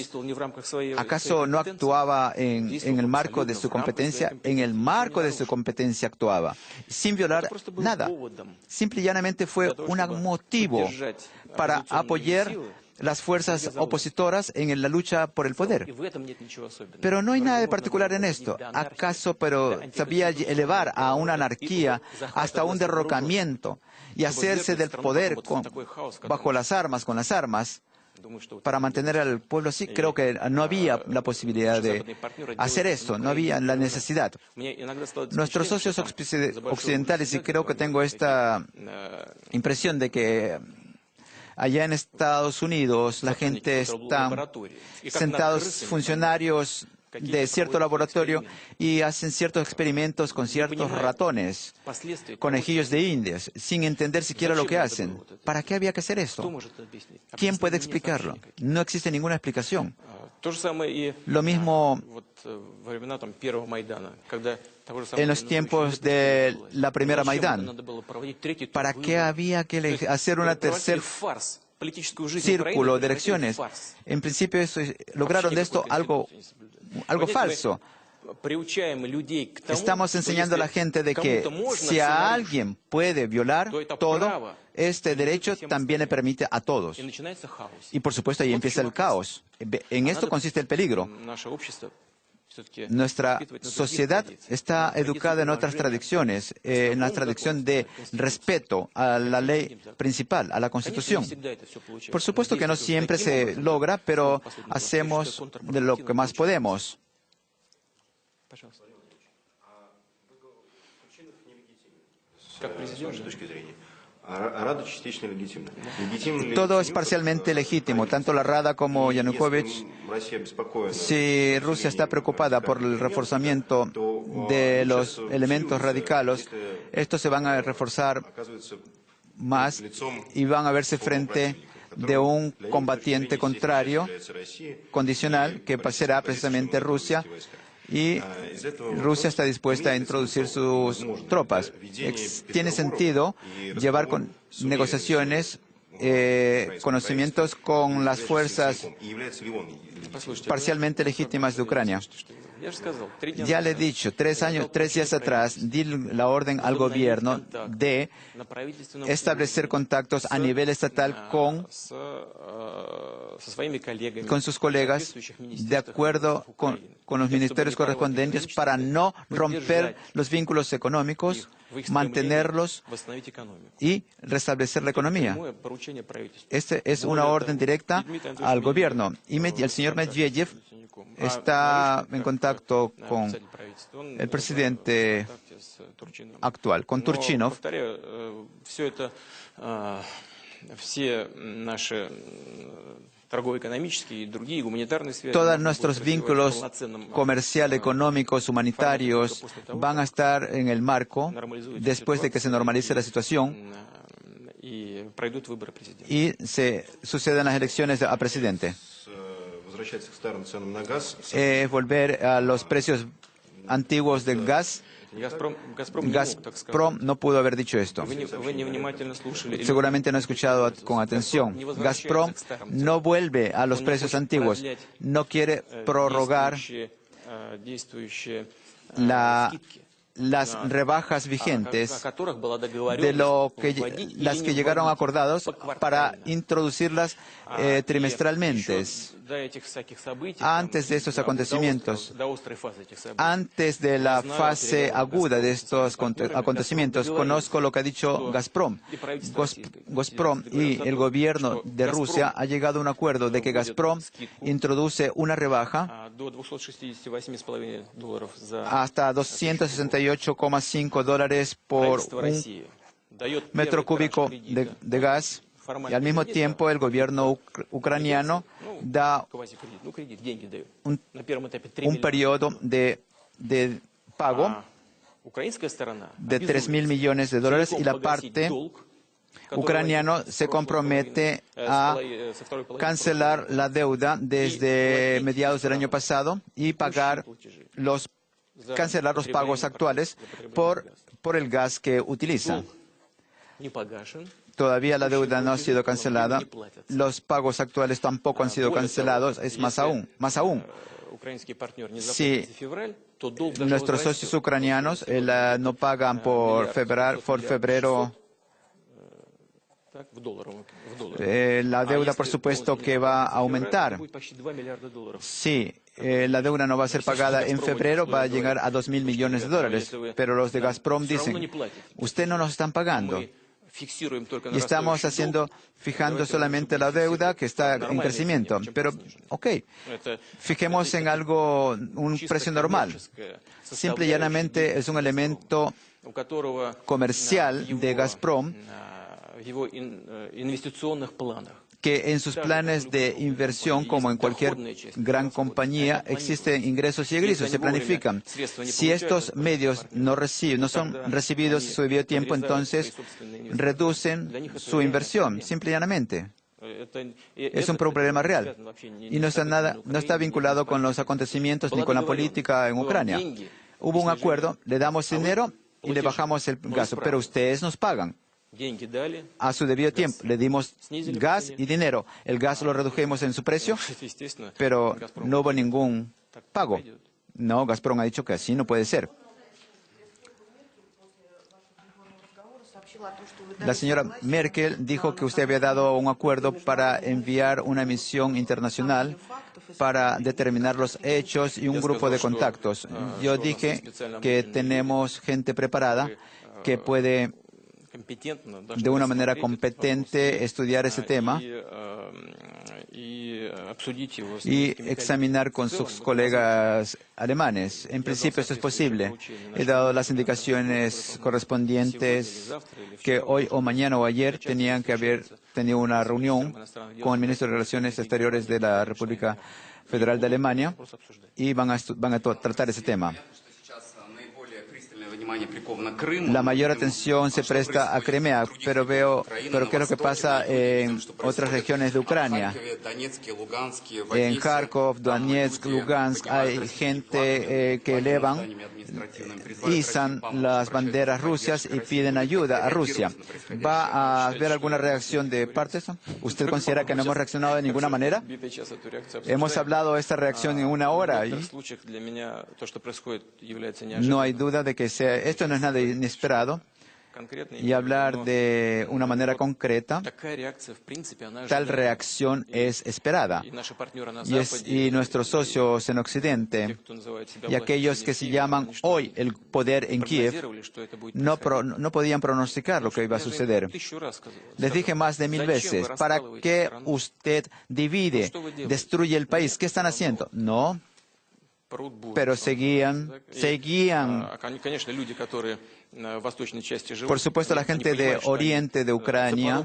¿Acaso no actuaba en el marco de su competencia? En el marco de su competencia actuaba, sin violar nada. Simple y llanamente fue un motivo para apoyar las fuerzas opositoras en la lucha por el poder. Pero no hay nada de particular en esto. ¿Acaso sabía elevar a una anarquía hasta un derrocamiento y hacerse del poder bajo las armas, con las armas, para mantener al pueblo así? Creo que no había la posibilidad de hacer esto, no había la necesidad. Nuestros socios occidentales, y creo que tengo esta impresión de que allá en Estados Unidos la gente está sentados funcionarios de cierto laboratorio y hacen ciertos experimentos con ciertos ratones, conejillos de indias, sin entender siquiera lo que hacen. ¿Para qué había que hacer esto? ¿Quién puede explicarlo? No existe ninguna explicación. Lo mismo en los tiempos de la primera Maidán. ¿Para qué había que hacer una tercer círculo de elecciones? En principio lograron de esto algo falso. Estamos enseñando a la gente de que si a alguien puede violar todo, este derecho también le permite a todos. Y por supuesto ahí empieza el caos. En esto consiste el peligro. Nuestra sociedad está educada en otras tradiciones, en la tradición de respeto a la ley principal, a la Constitución. Por supuesto que no siempre se logra, pero hacemos de lo que más podemos. Todo es parcialmente legítimo, tanto la Rada como Yanukovych. Si Rusia está preocupada por el reforzamiento de los elementos radicales, estos se van a reforzar más y van a verse frente de un combatiente contrario, condicional, que será precisamente Rusia. Y Rusia está dispuesta a introducir sus tropas. Tiene sentido llevar con negociaciones, conocimientos con las fuerzas parcialmente legítimas de Ucrania. Ya le he dicho, 3 días atrás, di la orden al gobierno de establecer contactos a nivel estatal con sus colegas, de acuerdo con los ministerios correspondientes, para no romper los vínculos económicos, mantenerlos y restablecer la economía. Esta es una orden directa al gobierno. Y el señor Medvedev está en contacto con el presidente actual, con Turchinov. Todos nuestros vínculos comerciales, económicos, humanitarios van a estar en el marco después de que se normalice la situación y se sucedan las elecciones a presidente. Volver a los precios antiguos del gas. Gazprom no pudo haber dicho esto. Seguramente no ha escuchado con atención. Gazprom no vuelve a los precios antiguos. No quiere prorrogar las rebajas vigentes de las que llegaron acordados para introducirlas trimestralmente. Antes de estos acontecimientos, antes de la fase aguda de estos acontecimientos, conozco lo que ha dicho Gazprom. Gazprom y el gobierno de Rusia ha llegado a un acuerdo de que Gazprom introduce una rebaja hasta $268,5 por un metro cúbico de gas, y al mismo tiempo el gobierno ucraniano da un periodo de pago de $3.000 millones, y la parte ucraniana se compromete a cancelar la deuda desde mediados del año pasado y cancelar los pagos actuales por el gas que utiliza. Todavía la deuda no ha sido cancelada, los pagos actuales tampoco han sido cancelados, es más aún. Si nuestros socios ucranianos no pagan por febrero, la deuda, por supuesto, que va a aumentar. Sí, la deuda no va a ser pagada en febrero, va a llegar a $2.000 millones, pero los de Gazprom dicen, ustedes no nos están pagando. Y estamos fijando solamente la deuda que está en crecimiento. Pero, fijemos en un precio normal. Simple y llanamente es un elemento comercial de Gazprom que en sus planes de inversión, como en cualquier gran compañía, existen ingresos y egresos, se planifican. Si estos medios no son recibidos a su debido tiempo, entonces reducen su inversión, simple y llanamente. Es un problema real y no está vinculado con los acontecimientos ni con la política en Ucrania. Hubo un acuerdo, le damos dinero y le bajamos el gasto, pero ustedes nos pagan a su debido tiempo. Le dimos gas y dinero. El gas lo redujimos en su precio, pero no hubo ningún pago. No, Gazprom ha dicho que así no puede ser. La señora Merkel dijo que usted había dado un acuerdo para enviar una misión internacional para determinar los hechos y un grupo de contactos. Yo dije que tenemos gente preparada que puede de una manera competente estudiar ese tema y examinar con sus colegas alemanes. En principio esto es posible. He dado las indicaciones correspondientes que hoy o mañana o ayer tenían que haber tenido una reunión con el ministro de Relaciones Exteriores de la República Federal de Alemania y van a tratar ese tema. La mayor atención se presta a Crimea, pero ¿qué es lo que pasa en otras regiones de Ucrania? En Kharkov, Donetsk, Lugansk, hay gente que izan las banderas rusas y piden ayuda a Rusia. ¿Va a haber alguna reacción de parte de eso? ¿Usted considera que no hemos reaccionado de ninguna manera? Hemos hablado de esta reacción en una hora y no hay duda de que esto no es nada inesperado. Y hablar de una manera concreta, tal reacción es esperada. Y nuestros socios en Occidente y aquellos que se llaman hoy el poder en Kiev no podían pronosticar lo que iba a suceder. Les dije más de 1000 veces, ¿para qué usted divide, destruye el país? ¿Qué están haciendo? No. Pero seguían. Por supuesto, la gente de oriente de Ucrania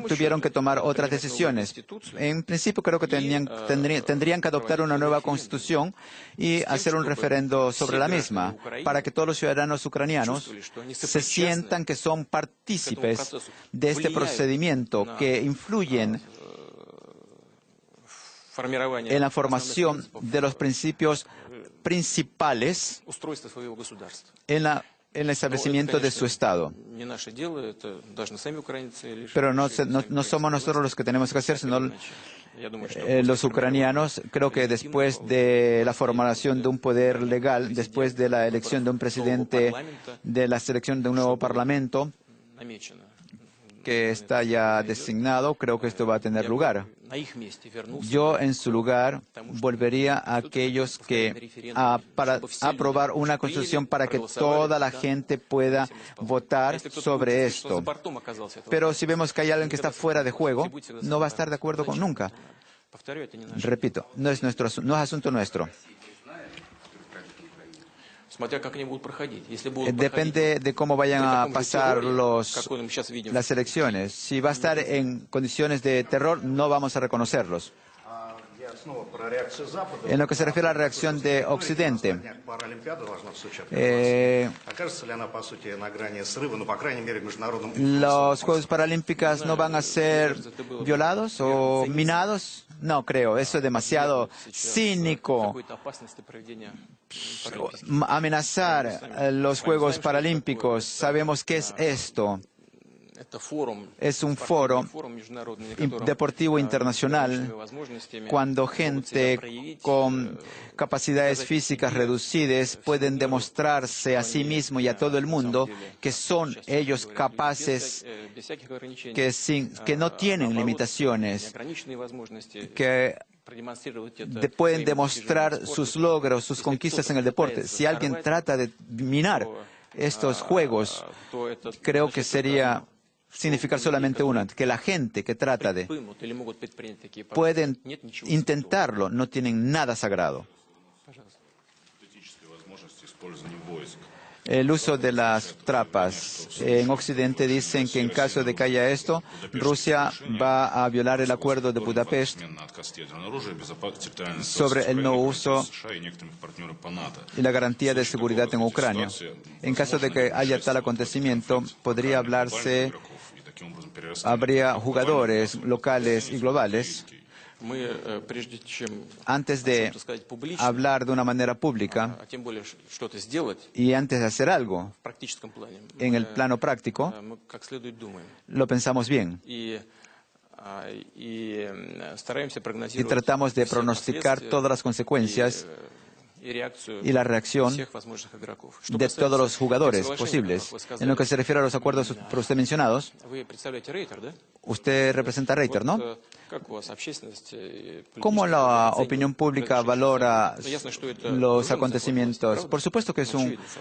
tuvieron que tomar otras decisiones. En principio, creo que tendrían que adoptar una nueva constitución y hacer un referendo sobre la misma, para que todos los ciudadanos ucranianos se sientan que son partícipes de este procedimiento, que influyen en la formación de los principios principales en el establecimiento de su Estado. Pero no somos nosotros los que tenemos que hacer, sino los ucranianos. Creo que después de la formulación de un poder legal, después de la elección de un presidente, de la selección de un nuevo parlamento, que está ya designado, creo que esto va a tener lugar. Yo, en su lugar, volvería a aquellos para aprobar una constitución para que toda la gente pueda votar sobre esto. Pero si vemos que hay alguien que está fuera de juego, no va a estar de acuerdo con nunca. Repito, no es asunto nuestro. Depende de cómo vayan a pasar las elecciones. Si va a estar en condiciones de terror, no vamos a reconocerlos. En lo que se refiere a la reacción de Occidente, ¿los Juegos Paralímpicos no van a ser violados o minados? No creo, eso es demasiado cínico. Amenazar los Juegos Paralímpicos, sabemos qué es esto. Es un foro deportivo internacional cuando gente con capacidades físicas reducidas pueden demostrarse a sí mismo y a todo el mundo que son ellos capaces, que no tienen limitaciones, que pueden demostrar sus logros, sus conquistas en el deporte. Si alguien trata de minar estos juegos, creo que sería significar solamente uno, que la gente que trata de pueden intentarlo, no tienen nada sagrado. El uso de las trampas. En Occidente dicen que en caso de que haya esto, Rusia va a violar el acuerdo de Budapest sobre el no uso y la garantía de seguridad en Ucrania. En caso de que haya tal acontecimiento, podría hablarse, habría jugadores locales y globales. Antes de hablar de una manera pública y antes de hacer algo en el plano práctico, lo pensamos bien. Y tratamos de pronosticar todas las consecuencias y la reacción de todos los jugadores posibles. En lo que se refiere a los acuerdos por usted mencionados, usted representa a Reiter, ¿no? ¿Cómo la opinión pública valora los acontecimientos? Por supuesto que es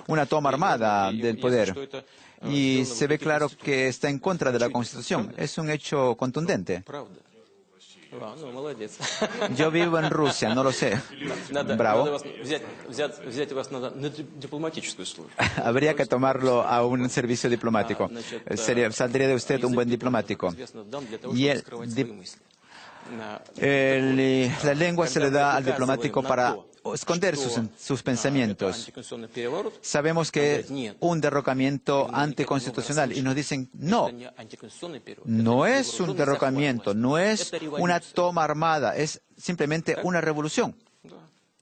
una toma armada del poder y se ve claro que está en contra de la Constitución. Es un hecho contundente. Yo vivo en Rusia, no lo sé. Bravo. Habría que tomarlo a un servicio diplomático. Saldría de usted un buen diplomático. Y la lengua se le da al diplomático para esconder sus pensamientos. Sabemos que es un derrocamiento anticonstitucional y nos dicen, no es un derrocamiento, no es una toma armada, es simplemente una revolución.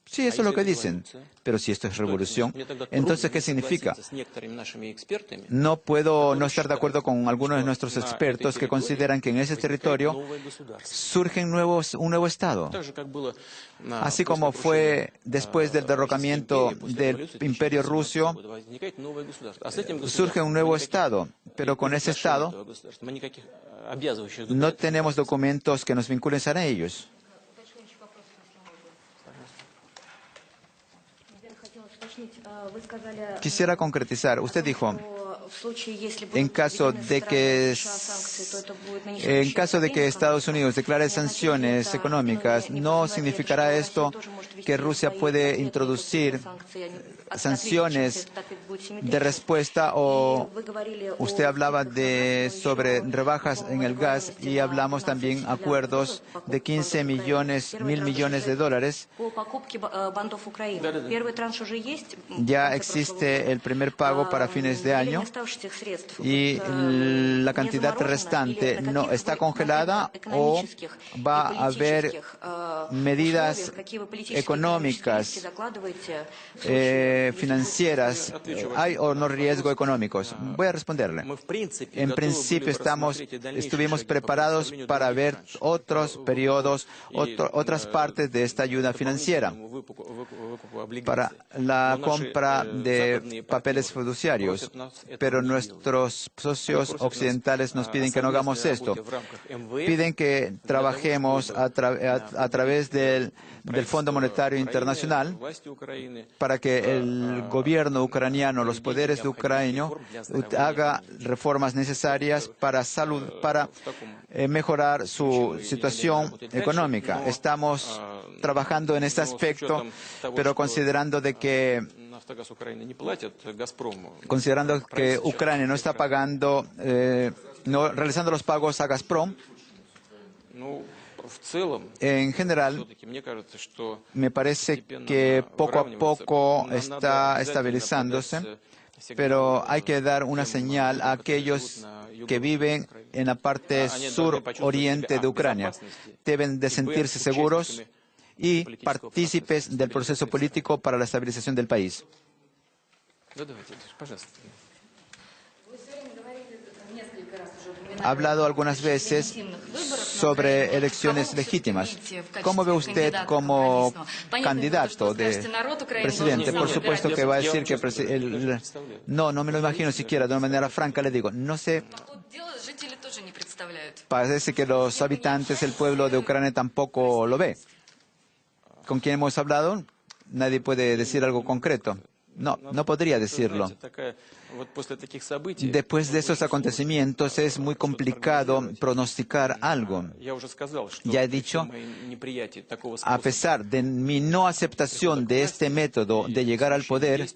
Sí, eso es lo que dicen. Pero si esto es revolución, entonces, ¿qué significa? No puedo no estar de acuerdo con algunos de nuestros expertos que consideran que en ese territorio surge un nuevo Estado. Así como fue después del derrocamiento del Imperio Ruso, surge un nuevo Estado. Pero con ese Estado no tenemos documentos que nos vinculen a ellos. Quisiera concretizar. Usted dijo, en caso de que Estados Unidos declare sanciones económicas, ¿no significará esto que Rusia puede introducir sanciones de respuesta? O usted hablaba sobre rebajas en el gas y hablamos también acuerdos de 15.000 millones de dólares. Ya existe el primer pago para fines de año y la cantidad restante no está congelada o va a haber medidas económicas, financieras. ¿Hay o no riesgo económicos? Voy a responderle. En principio estuvimos preparados para ver otros periodos, otras partes de esta ayuda financiera para la compra de papeles fiduciarios, pero nuestros socios occidentales nos piden que no hagamos esto. Piden que trabajemos a través del Fondo Monetario Internacional para que el gobierno ucraniano, los poderes de Ucrania, haga reformas necesarias para mejorar su situación económica. Estamos trabajando en este aspecto, pero considerando que Ucrania no está pagando, no realizando los pagos a Gazprom. En general, me parece que poco a poco está estabilizándose, pero hay que dar una señal a aquellos que viven en la parte sur-oriente de Ucrania. Deben de sentirse seguros y partícipes del proceso político para la estabilización del país. Ha hablado algunas veces sobre elecciones legítimas. ¿Cómo ve usted como candidato de presidente? Por supuesto que va a decir que no me lo imagino siquiera, de una manera franca le digo, no sé. Parece que los habitantes, el pueblo de Ucrania tampoco lo ve. ¿Con quién hemos hablado? Nadie puede decir algo concreto. No podría decirlo. Después de esos acontecimientos es muy complicado pronosticar algo. Ya he dicho, a pesar de mi no aceptación de este método de llegar al poder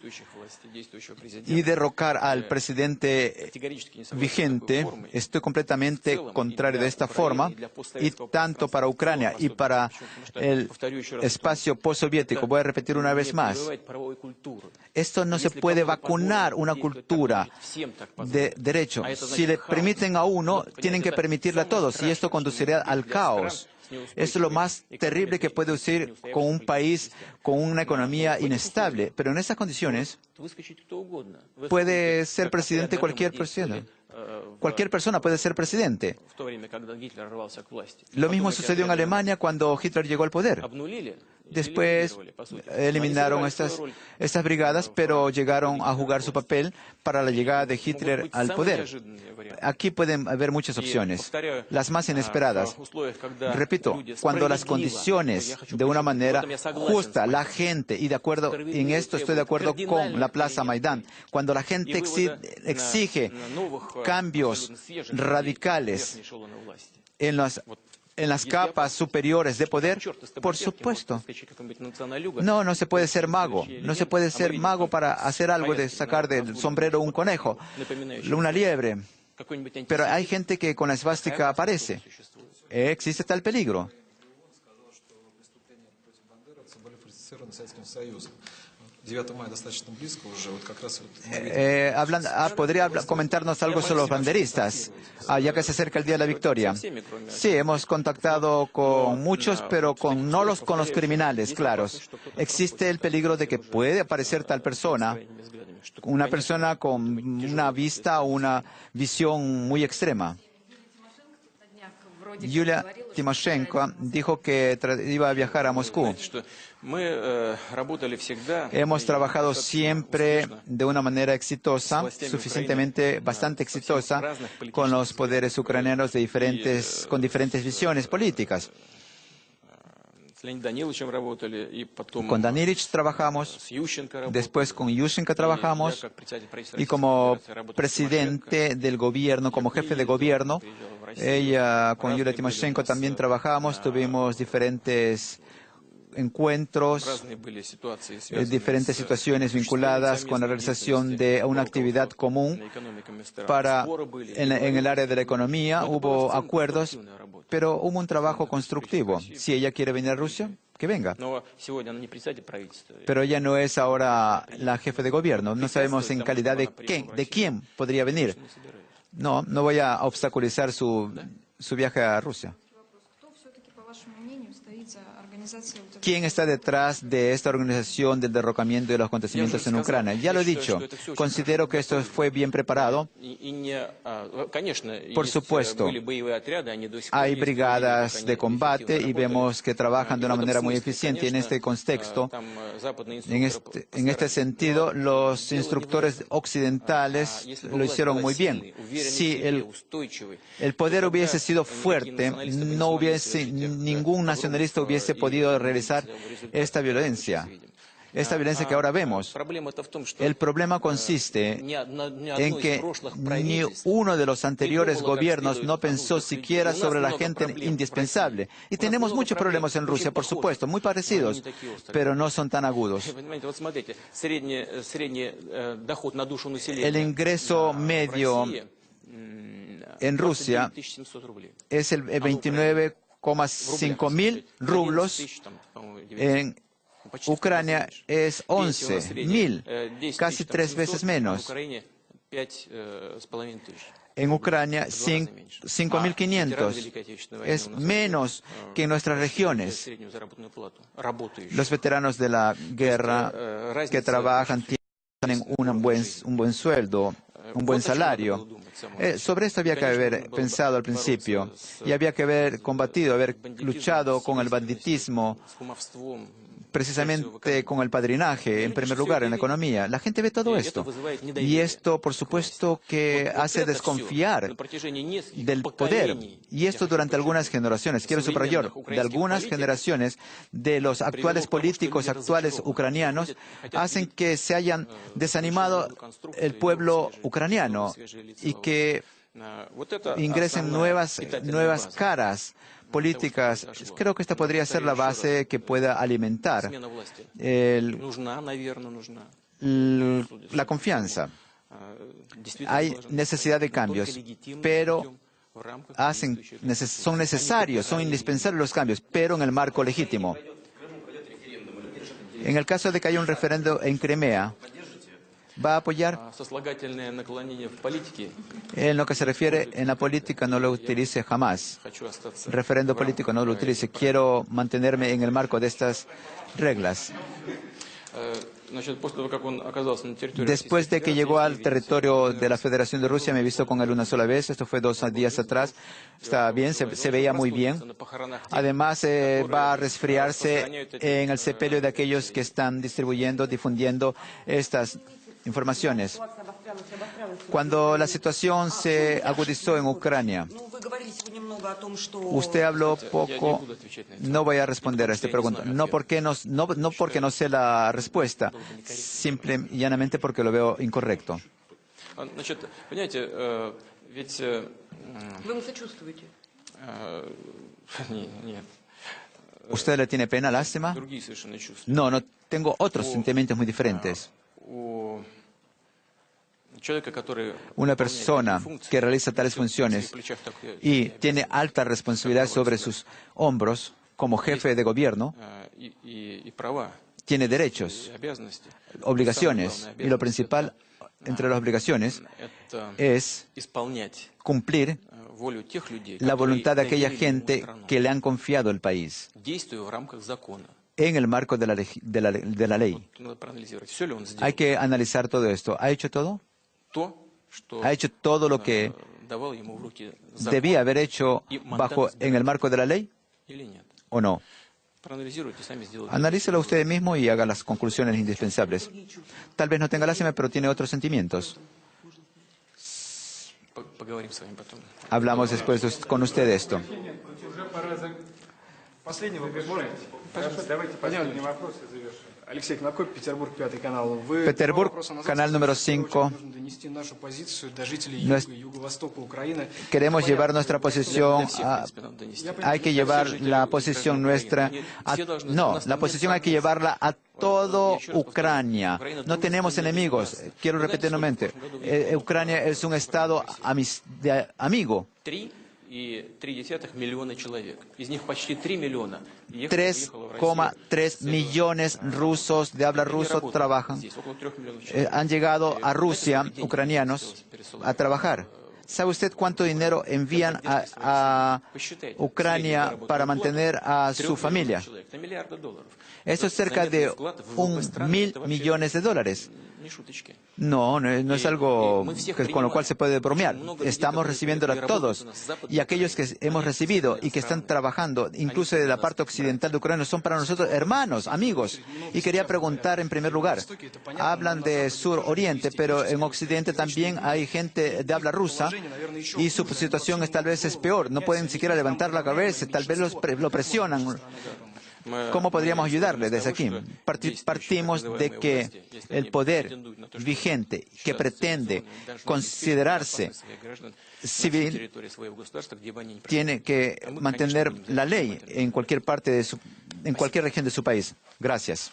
y derrocar al presidente vigente, estoy completamente contrario de esta forma, y tanto para Ucrania y para el espacio postsoviético. Voy a repetir una vez más. Esto no se puede vacunar una cultura de derecho. Si le permiten a uno, tienen que permitirle a todos, y esto conduciría al caos. Es lo más terrible que puede ocurrir con un país con una economía inestable. Pero en estas condiciones puede ser presidente cualquier persona. Cualquier persona puede ser presidente. Lo mismo sucedió en Alemania cuando Hitler llegó al poder. Después eliminaron estas brigadas, pero llegaron a jugar su papel para la llegada de Hitler al poder. Aquí pueden haber muchas opciones, las más inesperadas. Repito, cuando las condiciones de una manera justa, la gente, y de acuerdo en esto estoy de acuerdo con la Plaza Maidán, cuando la gente exige cambios radicales en las capas superiores de poder, por supuesto. No se puede ser mago. No se puede ser mago para hacer algo de sacar del sombrero un conejo, una liebre. Pero hay gente que con la esvástica aparece. Existe tal peligro. ¿Podría comentarnos algo sobre los banderistas, ya que se acerca el Día de la Victoria? Sí, hemos contactado con muchos, pero no con los criminales, claros. Existe el peligro de que puede aparecer tal persona, una persona con una vista o una visión muy extrema. Yulia Timoshenko dijo que iba a viajar a Moscú. Hemos trabajado siempre de una manera exitosa, bastante exitosa, con los poderes ucranianos con diferentes visiones políticas. Con Danilych trabajamos, después con Yushchenko trabajamos, y como presidente del gobierno, como jefe de gobierno, con Yulia Timoshenko también trabajamos, tuvimos diferentes encuentros, diferentes situaciones vinculadas con la realización de una actividad común en el área de la economía. Hubo acuerdos, pero hubo un trabajo constructivo. Si ella quiere venir a Rusia, que venga. Pero ella no es ahora la jefe de gobierno. No sabemos en calidad de quién podría venir. No voy a obstaculizar su viaje a Rusia. ¿Quién está detrás de esta organización del derrocamiento de los acontecimientos en Ucrania? Ya lo he dicho, considero que esto fue bien preparado. Por supuesto, hay brigadas de combate y vemos que trabajan de una manera muy eficiente. En este contexto, en este sentido, los instructores occidentales lo hicieron muy bien. Si el poder hubiese sido fuerte, ningún nacionalista hubiese podido realizar esta violencia que ahora vemos. El problema consiste en que ni uno de los anteriores gobiernos no pensó siquiera sobre la gente indispensable. Y tenemos muchos problemas en Rusia, por supuesto, muy parecidos, pero no son tan agudos. El ingreso medio en Rusia es el 29,5 mil rublos. En Ucrania es 11.000, casi 3 veces menos. En Ucrania 5.500, es menos que en nuestras regiones. Los veteranos de la guerra que trabajan tienen un buen sueldo, un buen salario. Sobre esto había que haber pensado al principio y había que haber combatido, haber luchado con el banditismo, precisamente con el padrinaje, en primer lugar, en la economía. La gente ve todo esto. Y esto, por supuesto, que hace desconfiar del poder. Y esto durante algunas generaciones. Quiero subrayar, de algunas generaciones de los actuales políticos actuales ucranianos, hacen que se hayan desanimado el pueblo ucraniano y que ingresen nuevas caras políticas. Creo que esta podría ser la base que pueda alimentar la confianza. Hay necesidad de cambios, pero son necesarios, son indispensables los cambios, pero en el marco legítimo. En el caso de que haya un referendo en Crimea, ¿va a apoyar? En lo que se refiere en la política no lo utilice jamás. Referendo político no lo utilice. Quiero mantenerme en el marco de estas reglas. Después de que llegó al territorio de la Federación de Rusia, me he visto con él una sola vez. Esto fue 2 días atrás. Está bien, se veía muy bien. Además, va a resfriarse en el sepelio de aquellos que están difundiendo estas informaciones. Cuando la situación se agudizó en Ucrania, usted habló poco. No voy a responder a esta pregunta. No porque no sé la respuesta, simple y llanamente porque lo veo incorrecto. ¿Usted le tiene pena, lástima? No tengo otros sentimientos muy diferentes. Una persona que realiza tales funciones y tiene alta responsabilidad sobre sus hombros como jefe de gobierno, tiene derechos, obligaciones, y lo principal entre las obligaciones es cumplir la voluntad de aquella gente que le han confiado el país en el marco de la ley. Hay que analizar todo esto. ¿Ha hecho todo? ¿Ha hecho todo lo que debía haber hecho en el marco de la ley o no? Analícelo usted mismo y haga las conclusiones indispensables. Tal vez no tenga lástima, pero tiene otros sentimientos. Hablamos después con usted de esto. Petersburg, canal número 5. Queremos llevar nuestra posición, hay que llevar la posición nuestra, la posición hay que llevarla a todo Ucrania. No tenemos enemigos, quiero repetir nuevamente. Ucrania es un estado amigo. 3,3 millones rusos de habla ruso trabajan. Han llegado a Rusia, ucranianos, a trabajar. ¿Sabe usted cuánto dinero envían a Ucrania para mantener a su familia? Eso es cerca de $1.000 millones. No es algo con lo cual se puede bromear. Estamos recibiéndola todos. Y aquellos que hemos recibido y que están trabajando, incluso de la parte occidental de Ucrania, son para nosotros hermanos, amigos. Y quería preguntar en primer lugar, hablan de sur-oriente, pero en occidente también hay gente de habla rusa y su situación tal vez es peor. No pueden siquiera levantar la cabeza, tal vez lo presionan. ¿Cómo podríamos ayudarle desde aquí? Partimos de que el poder vigente que pretende considerarse civil tiene que mantener la ley en cualquier parte en cualquier región de su país. Gracias.